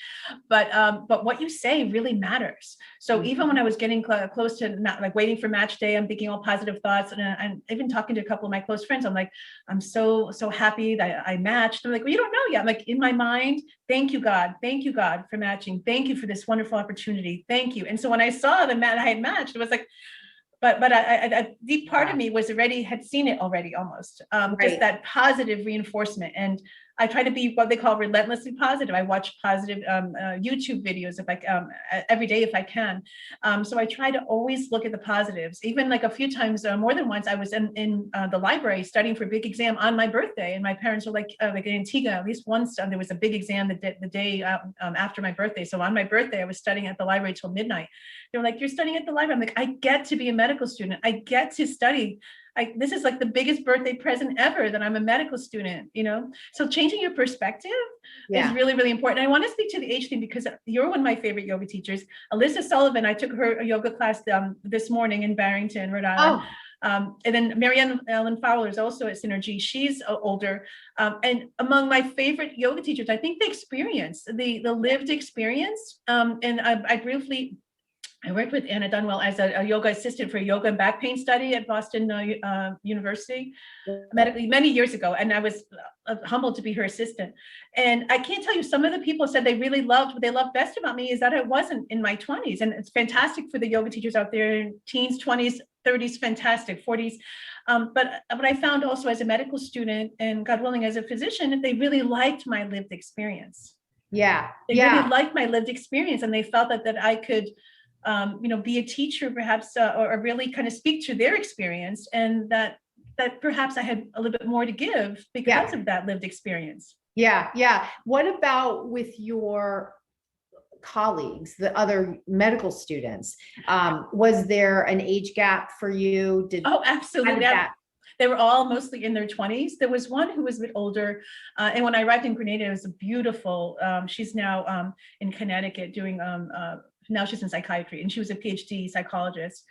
but what you say really matters. So even when I was getting close to not waiting for match day, I'm thinking all positive thoughts, and I'm even talking to a couple of my close friends. I'm like, I'm so happy that I matched. I'm like, well, you don't know yet. I'm like, in my mind, thank you, God for matching. Thank you for this wonderful opportunity. Thank you. And so when I saw the man I had matched, it was like, but a deep part of me had seen it already, almost, just that positive reinforcement. And I try to be what they call relentlessly positive. I watch positive YouTube videos every day if I can. So I try to always look at the positives. Even a few times, more than once, I was in the library studying for a big exam on my birthday, and my parents were like in Antigua. At least once there was a big exam the day after my birthday. So on my birthday, I was studying at the library till midnight. They were like, "You're studying at the library?" I'm like, "I get to be a medical student. I get to study. This is the biggest birthday present ever, that I'm a medical student, So changing your perspective is really, really important. And I want to speak to the age thing, because you're one of my favorite yoga teachers, Alyssa Sullivan. I took her yoga class this morning in Barrington, Rhode Island. And then Marianne Ellen Fowler is also at Synergy. She's older. And among my favorite yoga teachers, I think the experience, the lived experience. And I worked with Anna Dunwell as a yoga assistant for a yoga and back pain study at Boston University many years ago. And I was humbled to be her assistant. And I can't tell you, some of the people said they really loved, what they loved best about me is that I wasn't in my 20s. And it's fantastic for the yoga teachers out there, teens, 20s, 30s, fantastic, 40s. But I found also as a medical student and God willing, as a physician, they really liked my lived experience. Yeah. They really liked my lived experience. And they felt that I could be a teacher perhaps, or really kind of speak to their experience, and that perhaps I had a little bit more to give because of that lived experience. Yeah. What about with your colleagues, the other medical students? Was there an age gap for you? Oh, absolutely. They were all mostly in their 20s. There was one who was a bit older. And when I arrived in Grenada, it was a beautiful, she's now in Connecticut doing, now she's in psychiatry, and she was a PhD psychologist.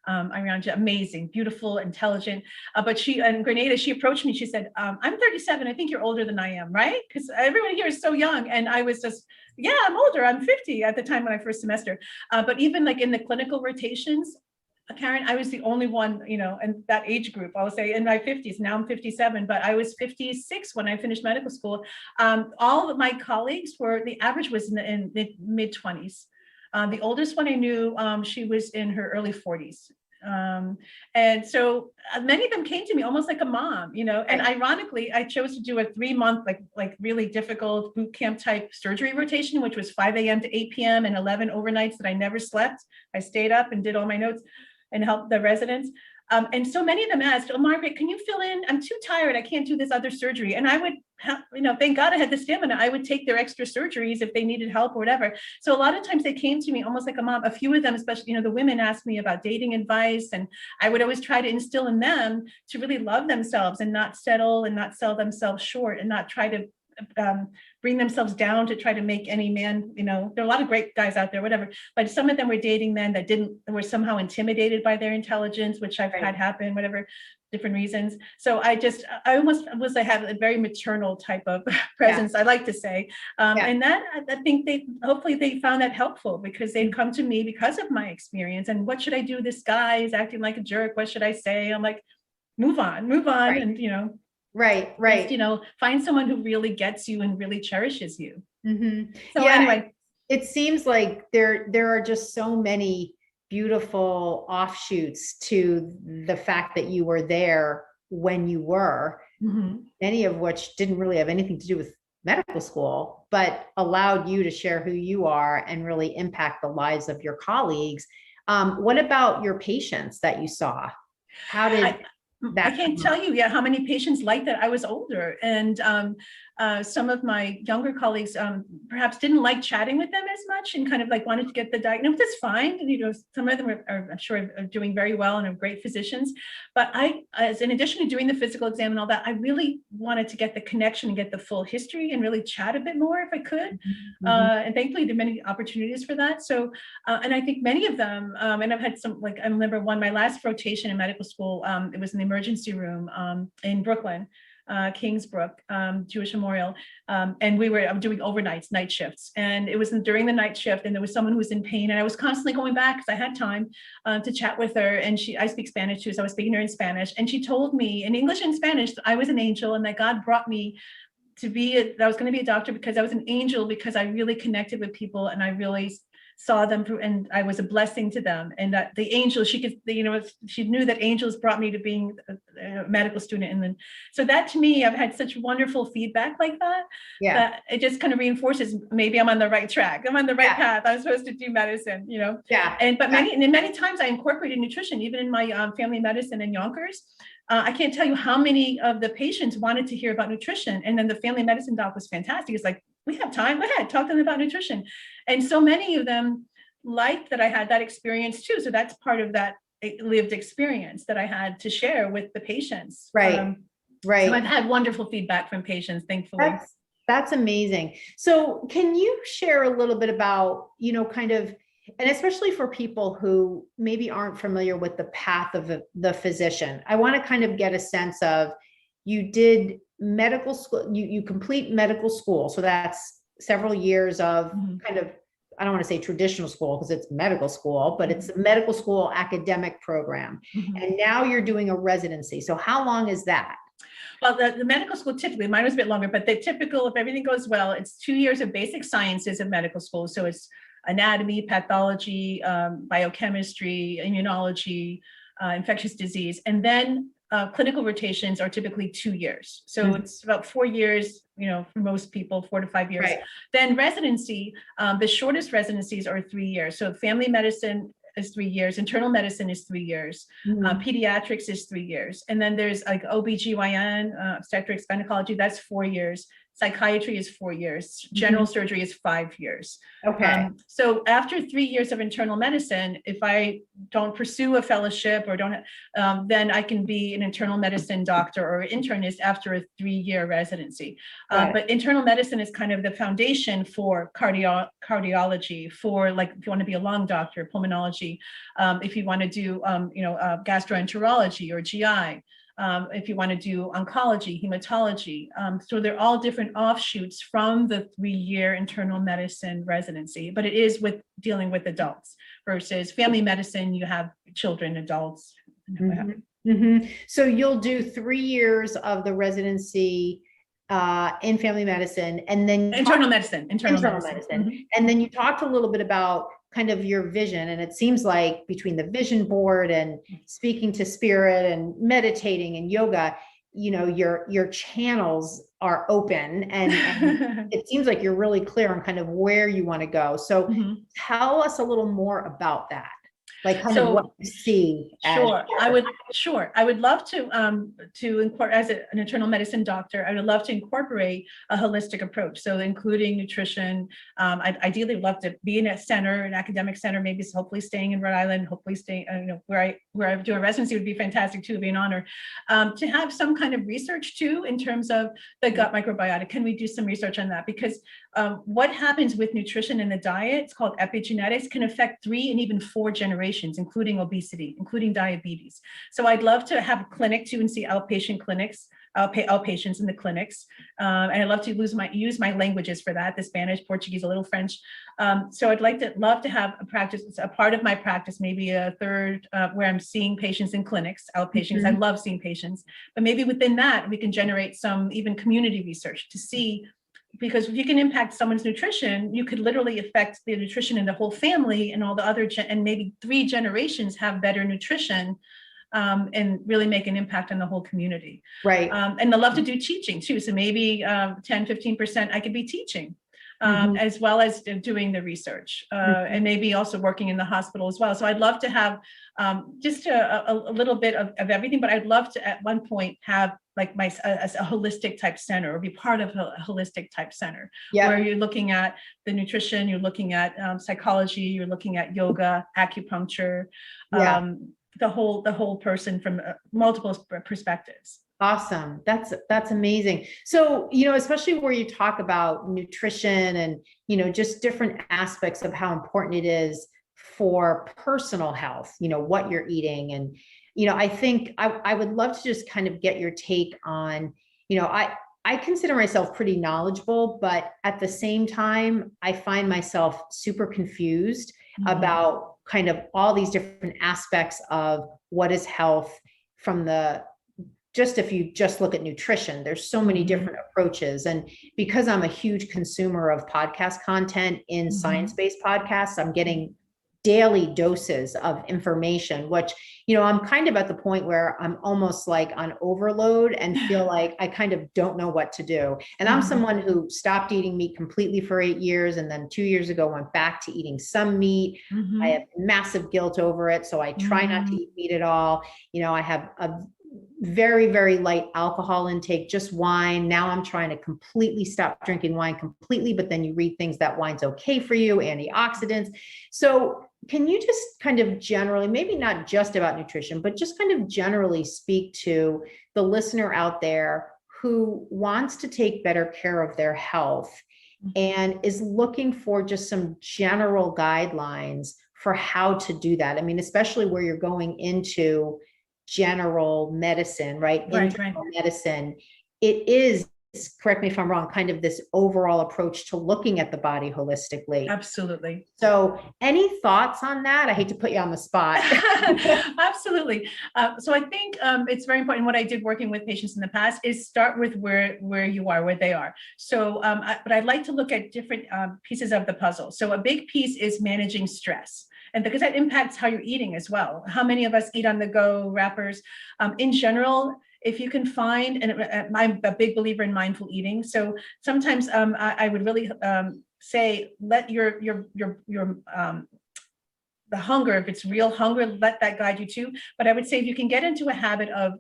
Amazing, beautiful, intelligent. But she, in Grenada, she approached me. She said, I'm 37. I think you're older than I am, right? Because everyone here is so young. And I was just, yeah, I'm older. I'm 50 at the time when I first semester. But even like in the clinical rotations, Karen, I was the only one, in that age group, I'll say in my 50s. Now I'm 57, but I was 56 when I finished medical school. All of my colleagues the average was in the mid 20s. The oldest one I knew, she was in her early 40s. And so many of them came to me almost like a mom, and ironically, I chose to do a 3-month, like really difficult boot camp type surgery rotation, which was 5 a.m. to 8 p.m. and 11 overnights that I never slept. I stayed up and did all my notes and helped the residents. And so many of them asked, oh, Margaret, can you fill in? I'm too tired. I can't do this other surgery. And I would, thank God I had the stamina. I would take their extra surgeries if they needed help or whatever. So a lot of times they came to me almost like a mom. A few of them, especially, the women asked me about dating advice. And I would always try to instill in them to really love themselves and not settle and not sell themselves short and not try to bring themselves down to try to make any man, there are a lot of great guys out there, whatever, but some of them were dating men that were somehow intimidated by their intelligence, which I've had happen, whatever, different reasons. So I have a very maternal type of presence, I like to say. And that, I think hopefully they found that helpful, because they'd come to me because of my experience. And what should I do? This guy is acting like a jerk. What should I say? I'm like, move on. Right. And, Right. Just, find someone who really gets you and really cherishes you. Mm-hmm. So anyway, it seems like there are just so many beautiful offshoots to the fact that you were there when you were, many of which didn't really have anything to do with medical school, but allowed you to share who you are and really impact the lives of your colleagues. What about your patients that you saw? How did I can't tell you how many patients liked that I was older. And some of my younger colleagues perhaps didn't like chatting with them as much and kind of like wanted to get the diagnosis. That's fine. And, some of them are, I'm sure, are doing very well and are great physicians. But in addition to doing the physical exam and all that, I really wanted to get the connection and get the full history and really chat a bit more if I could. And thankfully, there are many opportunities for that. So, and I think many of them, and I've had some, like I remember my last rotation in medical school, it was in the emergency room in Brooklyn. Kingsbrook Jewish Memorial, and we were doing overnights, night shifts, and it was during the night shift, and there was someone who was in pain, and I was constantly going back because I had time to chat with her, and I speak Spanish too, so I was speaking to her in Spanish, and she told me in English and Spanish that I was an angel and that God brought me to that I was going to be a doctor because I was an angel, because I really connected with people and I really saw them through, and I was a blessing to them. And that the angel, she knew that angels brought me to being a medical student. And then, so that to me, I've had such wonderful feedback like that, that it just kind of reinforces, maybe I'm on the right track. I'm on the right path. I'm supposed to do medicine, but many times I incorporated nutrition, even in my family medicine in Yonkers. I can't tell you how many of the patients wanted to hear about nutrition. And then the family medicine doc was fantastic. It's like, we have time, go ahead, talk to them about nutrition. And so many of them liked that I had that experience too. So that's part of that lived experience that I had to share with the patients. Right. So I've had wonderful feedback from patients, thankfully. That's amazing. So can you share a little bit about, kind of And especially for people who maybe aren't familiar with the path of the physician, I want to kind of get a sense of, you did medical school, you complete medical school. So that's several years of kind of, I don't want to say traditional school because it's medical school, but it's a medical school academic program. And now you're doing a residency. So how long is that? Well, the medical school typically, mine was a bit longer, but the typical, if everything goes well, it's 2 years of basic sciences in medical school. So it's anatomy, pathology, biochemistry, immunology, infectious disease, and then clinical rotations are typically 2 years. So it's about 4 years, for most people, 4 to 5 years. Right. Then residency, the shortest residencies are 3 years. So family medicine is 3 years, internal medicine is 3 years, pediatrics is 3 years. And then there's like OBGYN, obstetrics, gynecology, that's 4 years. Psychiatry is 4 years. General surgery is 5 years. Okay. So after 3 years of internal medicine, if I don't pursue a fellowship or don't, then I can be an internal medicine doctor or internist after a 3-year residency. But internal medicine is kind of the foundation for cardiology, for like, if you want to be a lung doctor, pulmonology, if you want to do, gastroenterology or GI. If you want to do oncology, hematology. So they're all different offshoots from the 3-year internal medicine residency, but it is with dealing with adults versus family medicine. You have children, adults. So you'll do 3 years of the residency in family medicine, and then internal medicine. And then you talked a little bit about kind of your vision, and it seems like between the vision board and speaking to spirit and meditating and yoga, your channels are open, and it seems like you're really clear on kind of where you want to go. So tell us a little more about that. Like kind of what you see. I would love to incorporate, as an internal medicine doctor, I would love to incorporate a holistic approach. So including nutrition. I'd ideally love to be in a center, an academic center, maybe hopefully staying in Rhode Island, hopefully staying, where I do a residency would be fantastic too, it'd be an honor. To have some kind of research too, in terms of the gut microbiota. Can we do some research on that? Because what happens with nutrition in the diet, it's called epigenetics, can affect 3 and even 4 generations, including obesity, including diabetes. So I'd love to have a clinic too and see outpatient clinics, outpatients in the clinics. And I'd love to use my languages for that, the Spanish, Portuguese, a little French. So I'd love to have a practice, a part of my practice, maybe a third where I'm seeing patients in clinics, outpatients. I love seeing patients, but maybe within that, we can generate some even community research to see. Because if you can impact someone's nutrition, you could literally affect the nutrition in the whole family, and all the other, and maybe 3 generations have better nutrition, and really make an impact on the whole community. Right. And I love to do teaching too. So maybe 10-15% I could be teaching, as well as doing the research, and maybe also working in the hospital as well. So I'd love to have just a little bit of everything, but I'd love to at one point have like a holistic type center, or be part of a holistic type center, where you're looking at the nutrition, you're looking at psychology, you're looking at yoga, acupuncture, the whole person from multiple perspectives. Awesome. That's amazing. So, especially where you talk about nutrition and, just different aspects of how important it is for personal health, what you're eating. And, I think I would love to just kind of get your take on, I consider myself pretty knowledgeable, but at the same time, I find myself super confused about kind of all these different aspects of what is health from if you just look at nutrition, there's so many different approaches. And because I'm a huge consumer of podcast content in science-based podcasts, I'm getting daily doses of information, which, I'm kind of at the point where I'm almost like on overload and feel like I kind of don't know what to do. And I'm someone who stopped eating meat completely for 8 years. And then 2 years ago, went back to eating some meat. I have massive guilt over it. So I try not to eat meat at all. I have a very, very light alcohol intake, just wine. Now I'm trying to completely stop drinking wine completely, but then you read things that wine's okay for you, antioxidants. So can you just kind of generally, maybe not just about nutrition, but just kind of generally speak to the listener out there who wants to take better care of their health and is looking for just some general guidelines for how to do that. I mean, especially where you're going into general medicine, right? Internal medicine. It is, correct me if I'm wrong, kind of this overall approach to looking at the body holistically. Absolutely. So any thoughts on that? I hate to put you on the spot. Absolutely. So I think it's very important. What I did working with patients in the past is start with where you are, where they are. So, but I'd like to look at different pieces of the puzzle. So a big piece is managing stress. And because that impacts how you're eating as well. How many of us eat on the go, wrappers? In general, if you can find, and I'm a big believer in mindful eating. So sometimes I would really say, let the hunger, if it's real hunger, let that guide you too. But I would say if you can get into a habit of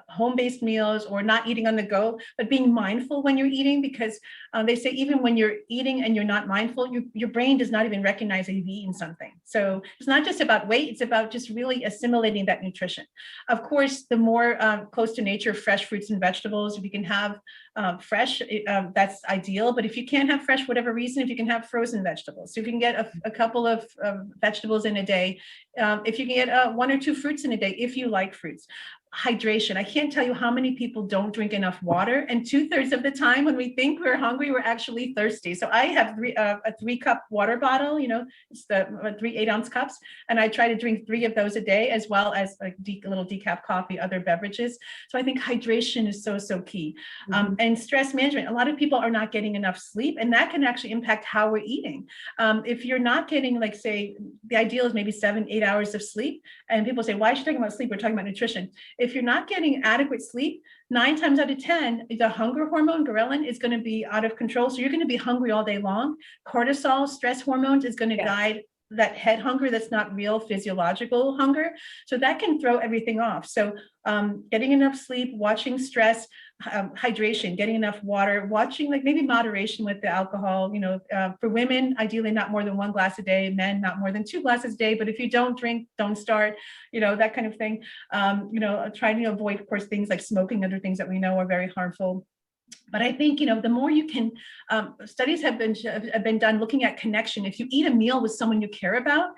home-based meals or not eating on the go, but being mindful when you're eating, because they say even when you're eating and you're not mindful, your brain does not even recognize that you've eaten something. So it's not just about weight, it's about just really assimilating that nutrition. Of course, the more close to nature, fresh fruits and vegetables, if you can have fresh, that's ideal. But if you can't have fresh, whatever reason, if you can have frozen vegetables, so if you can get a couple of vegetables in a day, if you can get 1 or 2 fruits in a day, if you like fruits. Hydration. I can't tell you how many people don't drink enough water, and 2/3 of the time when we think we're hungry, we're actually thirsty. So I have a 3-cup water bottle, it's the 3 8-ounce cups, and I try to drink 3 of those a day, as well as like little decaf coffee, other beverages. So I think hydration is so key. And stress management. A lot of people are not getting enough sleep, and that can actually impact how we're eating. If you're not getting, like, say, the ideal is maybe 7-8 hours of sleep, and people say, why is she talking about sleep? We're talking about nutrition. If you're not getting adequate sleep, 9 times out of 10, the hunger hormone, ghrelin, is going to be out of control. So you're going to be hungry all day long. Cortisol, stress hormones, is going to guide that head hunger that's not real physiological hunger. So that can throw everything off. So getting enough sleep, watching stress, hydration, getting enough water, watching like maybe moderation with the alcohol, for women, ideally not more than 1 glass a day, men not more than 2 glasses a day. But if you don't drink, don't start, that kind of thing. Trying to avoid, of course, things like smoking, other things that we know are very harmful. But I think, the more you can, studies have been done looking at connection. If you eat a meal with someone you care about,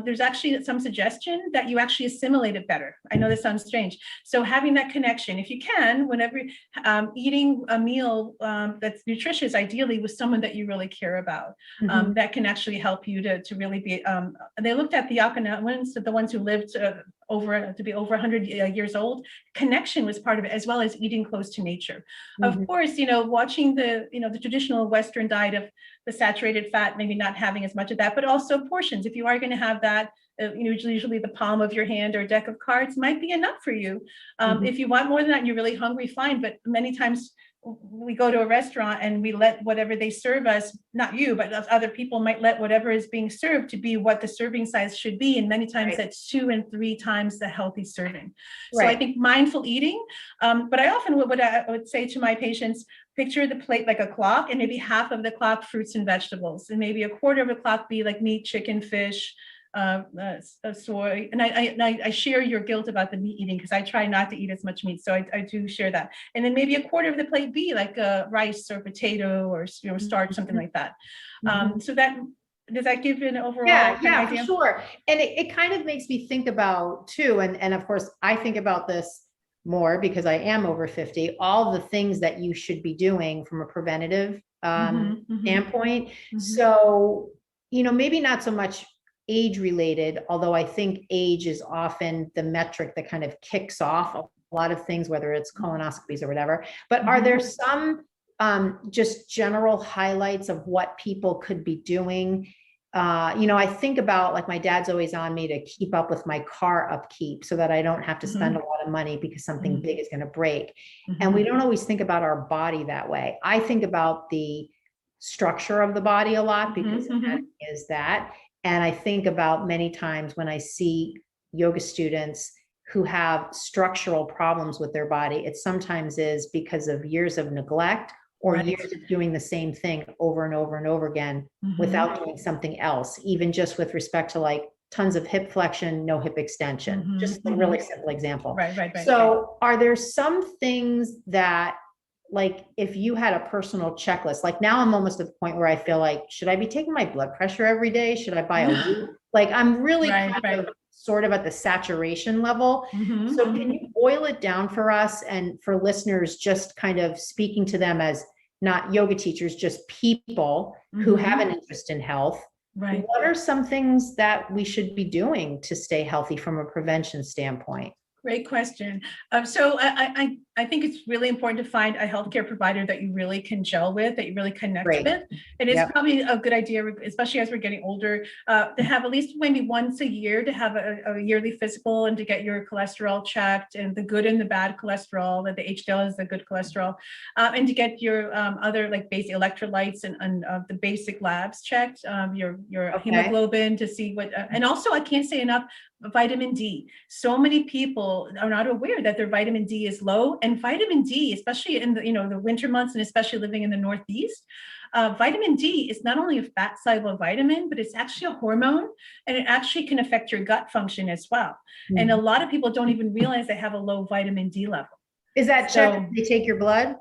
there's actually some suggestion that you actually assimilate it better. I know this sounds strange. So having that connection, if you can, whenever eating a meal that's nutritious, ideally with someone that you really care about, that can actually help you to really be, they looked at the Okinawans, the ones who lived over 100 years old. Connection was part of it, as well as eating close to nature. Of course, watching the traditional Western diet of the saturated fat, maybe not having as much of that, but also portions. If you are going to have that, usually the palm of your hand or a deck of cards might be enough for you. If you want more than that and you're really hungry, fine. But many times we go to a restaurant and we let whatever they serve us, not you, but other people might let whatever is being served to be what the serving size should be. And many times that's 2 and 3 times the healthy serving. So I think mindful eating, but I often would say to my patients, picture the plate like a clock, and maybe half of the clock fruits and vegetables, and maybe a quarter of the clock be like meat, chicken, fish, soy. And I share your guilt about the meat eating, because I try not to eat as much meat. So I do share that. And then maybe a quarter of the plate be like rice or potato or starch, something like that. So that, does that give you an overall idea? For sure. And it kind of makes me think about too, and of course I think about this more because I am over 50, all the things that you should be doing from a preventative standpoint. So, maybe not so much age related, although I think age is often the metric that kind of kicks off a lot of things, whether it's colonoscopies or whatever. But are there some just general highlights of what people could be doing? I think about, like, my dad's always on me to keep up with my car upkeep so that I don't have to spend a lot of money because something big is going to break. And we don't always think about our body that way. I think about the structure of the body a lot because is that. And I think about many times when I see yoga students who have structural problems with their body, it sometimes is because of years of neglect or years of doing the same thing over and over and over again without doing something else, even just with respect to like tons of hip flexion, no hip extension, just a really simple example. So are there some things that like if you had a personal checklist, like now I'm almost at the point where I feel like, should I be taking my blood pressure every day? Should I buy a Whoop? Like I'm really Right, kind right. of sort of at the saturation level. Mhm, So mhm. can you boil it down for us and for listeners, just kind of speaking to them as not yoga teachers, just people who have an interest in health? Right. What are some things that we should be doing to stay healthy from a prevention standpoint? Great question. So I think it's really important to find a healthcare provider that you really can gel with, that you really connect Great. with. And it's Yep. probably a good idea, especially as we're getting older, to have at least maybe once a year to have a yearly physical and to get your cholesterol checked, and the good and the bad cholesterol, that the HDL is the good cholesterol, and to get your other like basic electrolytes and the basic labs checked, your Okay. hemoglobin, to see what, and also I can't say enough, vitamin D. So many people are not aware that their vitamin D is low, and vitamin D, especially in the winter months, and especially living in the Northeast, vitamin D is not only a fat soluble vitamin, but it's actually a hormone, and it actually can affect your gut function as well. And a lot of people don't even realize they have a low vitamin D level. Is that So- checked if they take your blood?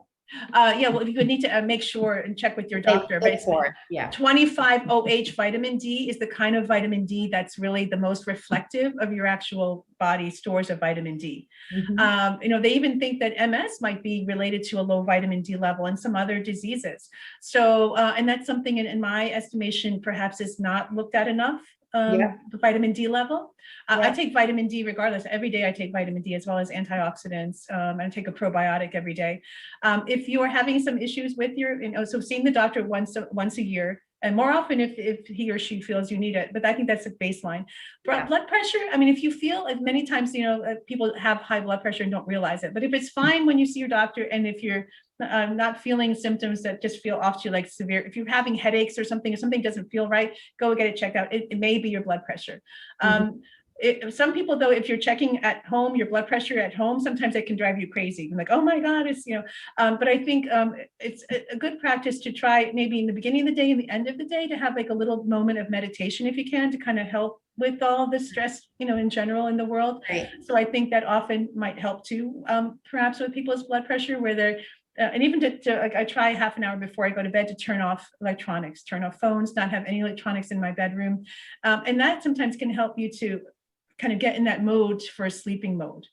Yeah, well, you would need to make sure and check with your doctor. Look for it. Yeah. 25 OH vitamin D is the kind of vitamin D that's really the most reflective of your actual body stores of vitamin D. Mhm. They even think that MS might be related to a low vitamin D level and some other diseases. So, and that's something in my estimation, perhaps is not looked at enough. Yeah. The vitamin D level. I Yeah. take vitamin D regardless. Every day I take vitamin D as well as antioxidants. I take a probiotic every day. If you are having some issues with so seeing the doctor once a year, and more often if he or she feels you need it, but I think that's a baseline. Yeah. Blood pressure, I mean, if you feel, many times, people have high blood pressure and don't realize it, but if it's fine when you see your doctor, and if you're not feeling symptoms that just feel off to you, like severe, if you're having headaches or something, if something doesn't feel right, go get it checked out. It may be your blood pressure. Some people, though, if you're checking at home, your blood pressure at home, sometimes it can drive you crazy. You're like, oh my God, but I think it's a good practice to try maybe in the beginning of the day and the end of the day to have like a little moment of meditation, if you can, to kind of help with all the stress, in general in the world. Right. So I think that often might help too, perhaps with people's blood pressure, where they're, and even like I try half an hour before I go to bed to turn off electronics, turn off phones, not have any electronics in my bedroom. And that sometimes can help you to kind of get in that mode for a sleeping mode.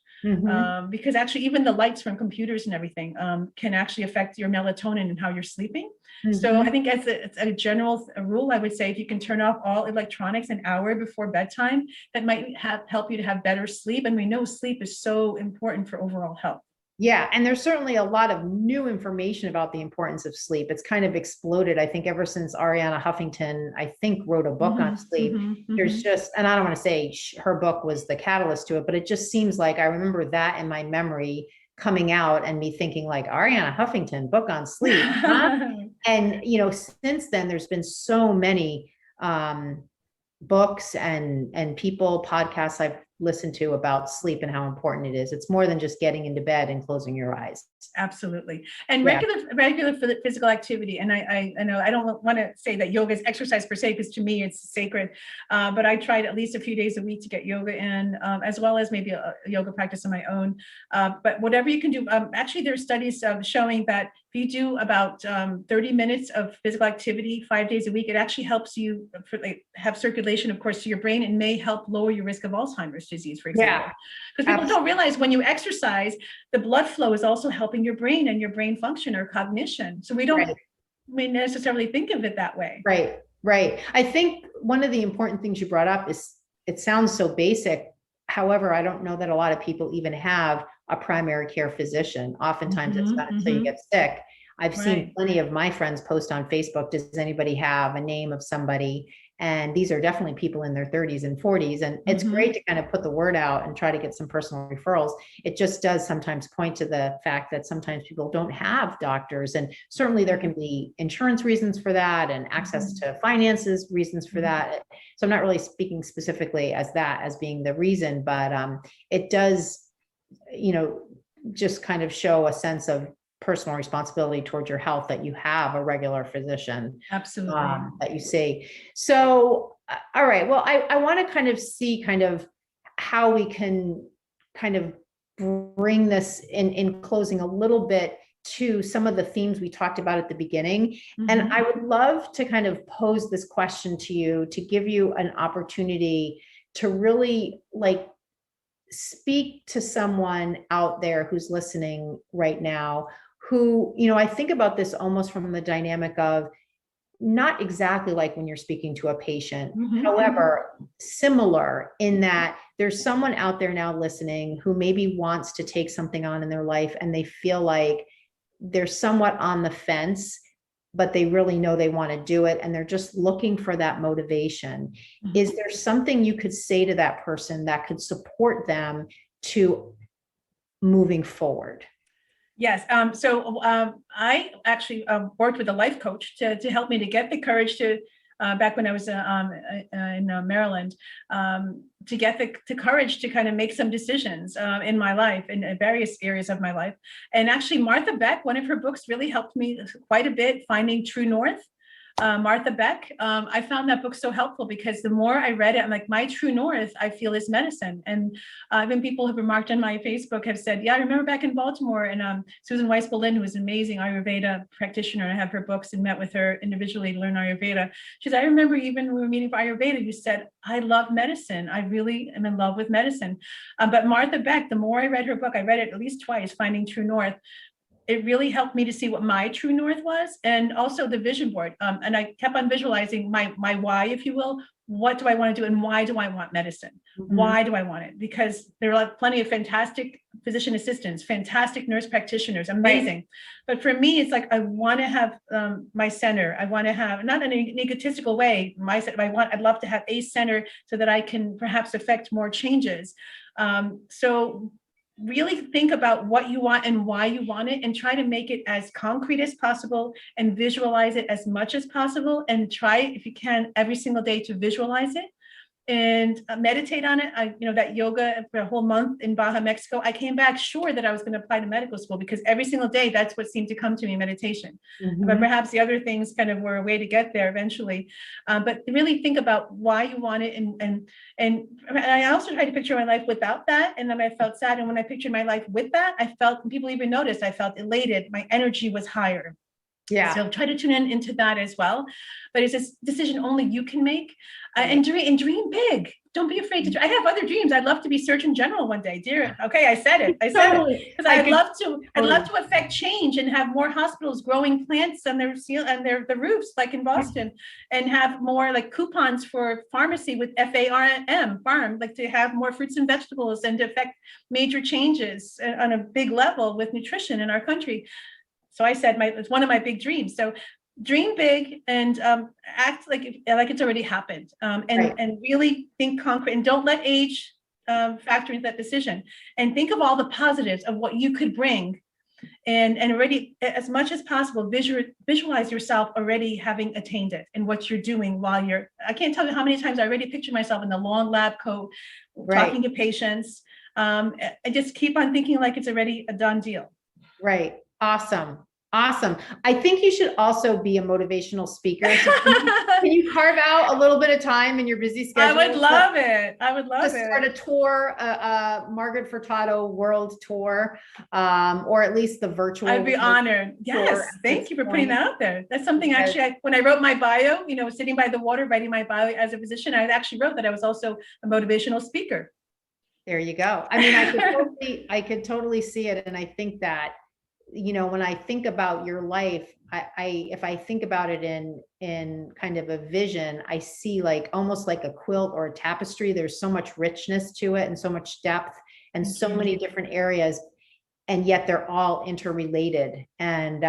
Because actually even the lights from computers and everything can actually affect your melatonin and how you're sleeping. So I think as a general rule, I would say if you can turn off all electronics an hour before bedtime, that might help you to have better sleep. And we know sleep is so important for overall health. Yeah, and there's certainly a lot of new information about the importance of sleep. It's kind of exploded, I think, ever since Arianna Huffington, I think, wrote a book on sleep. There's just, and I don't want to say her book was the catalyst to it, but it just seems like I remember that in my memory coming out and me thinking like, Arianna Huffington, book on sleep. Huh? And, since then, there's been so many books and people, podcasts I've listened to about sleep and how important it is. It's more than just getting into bed and closing your eyes. Absolutely. And regular physical activity. And I know I don't want to say that yoga is exercise per se, because to me it's sacred. But I tried at least a few days a week to get yoga in, as well as maybe a yoga practice on my own. But whatever you can do, actually there's studies showing that if you do about 30 minutes of physical activity 5 days a week, it actually helps you have circulation, of course, to your brain, and may help lower your risk of Alzheimer's disease, for example. Because people don't realize when you exercise, the blood flow is also helping your brain and your brain function or cognition. So we don't necessarily think of it that way. Right. I think one of the important things you brought up is, it sounds so basic. However, I don't know that a lot of people even have a primary care physician. Oftentimes it's not until you get sick. I've seen plenty of my friends post on Facebook, does anybody have a name of somebody? And these are definitely people in their 30s and 40s. And it's great to kind of put the word out and try to get some personal referrals. It just does sometimes point to the fact that sometimes people don't have doctors. And certainly there can be insurance reasons for that, and access to finances reasons for that. So I'm not really speaking specifically as being the reason, but it does, just kind of show a sense of personal responsibility towards your health, that you have a regular physician. Absolutely. That you see. So, all right. Well, I want to kind of see how we can kind of bring this in closing a little bit to some of the themes we talked about at the beginning. And Mhm. I would love to kind of pose this question to you to give you an opportunity to really like speak to someone out there who's listening right now, who, I think about this almost from the dynamic of not exactly like when you're speaking to a patient. Mhm. However, similar in that there's someone out there now listening who maybe wants to take something on in their life and they feel like they're somewhat on the fence, but they really know they want to do it and they're just looking for that motivation. Mhm. Is there something you could say to that person that could support them to moving forward? Yes. I actually worked with a life coach to help me to get the courage to, back when I was in Maryland, to get the courage to kind of make some decisions in my life, in various areas of my life. And actually, Martha Beck, one of her books really helped me quite a bit, Finding True North. Martha Beck, I found that book so helpful because the more I read it, I'm like, my true north, I feel, is medicine. And even people have remarked on my Facebook have said, yeah, I remember back in Baltimore, and Susan Weiss-Berlin, who was an amazing Ayurveda practitioner, I have her books and met with her individually to learn Ayurveda. She said, I remember even when we were meeting for Ayurveda, you said, I love medicine. I really am in love with medicine. But Martha Beck, the more I read her book, I read it at least twice, Finding True North. It really helped me to see what my true north was, and also the vision board. And I kept on visualizing my why, if you will. What do I want to do, and why do I want medicine? Mm-hmm. Why do I want it? Because there are plenty of fantastic physician assistants, fantastic nurse practitioners, amazing. Right. But for me, it's like I want to have my center. I want to have, not in an egotistical way, I'd love to have a center so that I can perhaps affect more changes. So really think about what you want and why you want it, and try to make it as concrete as possible and visualize it as much as possible, and try, if you can, every single day to visualize it and meditate on it. That yoga for a whole month in Baja, Mexico, I came back sure that I was going to apply to medical school, because every single day, that's what seemed to come to me, meditation. Mm-hmm. But perhaps the other things kind of were a way to get there eventually. But really think about why you want it. And I also tried to picture my life without that. And then I felt sad. And when I pictured my life with that, I felt, and people even noticed, I felt elated. My energy was higher. Yeah. So try to tune into that as well. But it's a decision only you can make. And dream big. Don't be afraid to dream. I have other dreams. I'd love to be Surgeon General one day, dear. Okay, I said it. Because I'd love to affect change and have more hospitals growing plants on their the roofs, like in Boston, and have more like coupons for pharmacy with farm, like to have more fruits and vegetables and to affect major changes on a big level with nutrition in our country. So I said it's one of my big dreams. So dream big and act like it's already happened, and really think concrete, and don't let age factor into that decision. And think of all the positives of what you could bring, and already, as much as possible, visualize yourself already having attained it and what you're doing while you're. I can't tell you how many times I already pictured myself in the long lab coat, talking to patients. And just keep on thinking like it's already a done deal. Right. Awesome. Awesome. I think you should also be a motivational speaker. So can you carve out a little bit of time in your busy schedule? I would love it. I would love it. Start a tour, Margaret Furtado world tour, or at least the virtual. I'd be honored. Yes. Thank you for putting that out there. That's something actually, when I wrote my bio, sitting by the water, writing my bio as a physician, I actually wrote that I was also a motivational speaker. There you go. I mean, I could totally see it. And I think that, when I think about your life, if I think about it in kind of a vision, I see like almost like a quilt or a tapestry. There's so much richness to it and so much depth and so many different areas, and yet they're all interrelated. And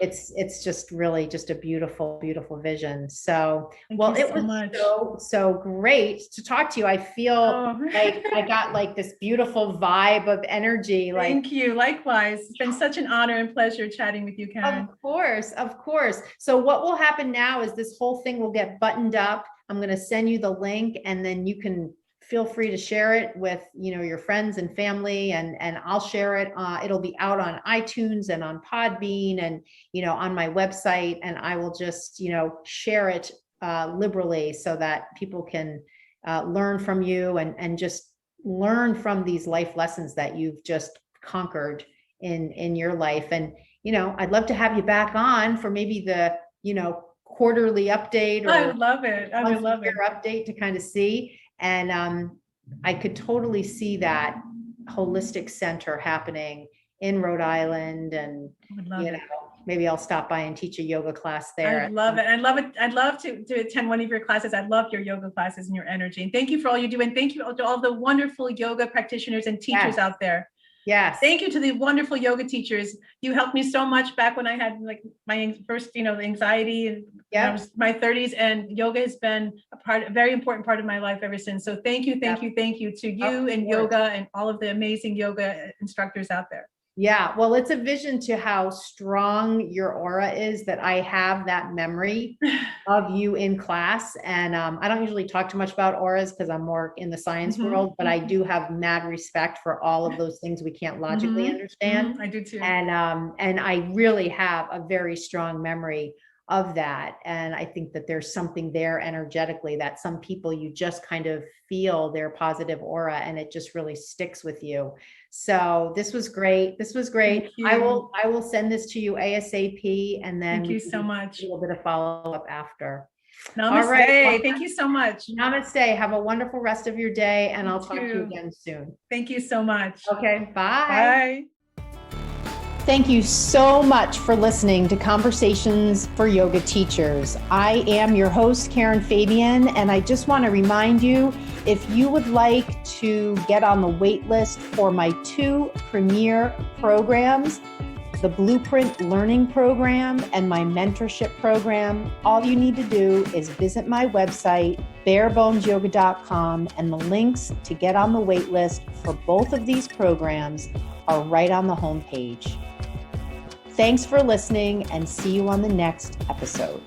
it's just really just a beautiful, beautiful vision. So, it was so great to talk to you. I feel like I got like this beautiful vibe of energy. Thank you. Likewise. It's been such an honor and pleasure chatting with you, Karen. Of course. Of course. So what will happen now is this whole thing will get buttoned up. I'm going to send you the link, and then you can feel free to share it with, your friends and family, and I'll share it. It'll be out on iTunes and on Podbean and, on my website, and I will just, share it liberally so that people can learn from you and just learn from these life lessons that you've just conquered in your life. And, I'd love to have you back on for maybe the, quarterly update I or would love it. I would love it. update to kind of see. And I could totally see that holistic center happening in Rhode Island. And, I would love it. maybe I'll stop by and teach a yoga class there. I'd love it. I'd love it. I'd love to attend one of your classes. I love your yoga classes and your energy. And thank you for all you do. And thank you to all the wonderful yoga practitioners and teachers out there. Yes. Thank you to the wonderful yoga teachers. You helped me so much back when I had like my first, anxiety and I was my 30s, and yoga has been a very important part of my life ever since. So thank you to you and yoga and all of the amazing yoga instructors out there. Yeah, well, it's a vision to how strong your aura is that I have that memory of you in class. And I don't usually talk too much about auras because I'm more in the science world, but I do have mad respect for all of those things we can't logically understand. I do too. And I really have a very strong memory of that. And I think that there's something there energetically that some people, you just kind of feel their positive aura and it just really sticks with you. So this was great. I will send this to you ASAP, and then thank you so much. A little bit of follow-up after. Namaste. All right. Thank you so much. Namaste. Have a wonderful rest of your day, and I'll talk to you again soon. Thank you so much. Okay. Bye. Thank you so much for listening to Conversations for Yoga Teachers. I am your host, Karen Fabian, and I just want to remind you, if you would like to get on the wait list for my 2 premier programs, the Blueprint Learning Program and my mentorship program, all you need to do is visit my website, barebonesyoga.com, and the links to get on the wait list for both of these programs are right on the homepage. Thanks for listening, and see you on the next episode.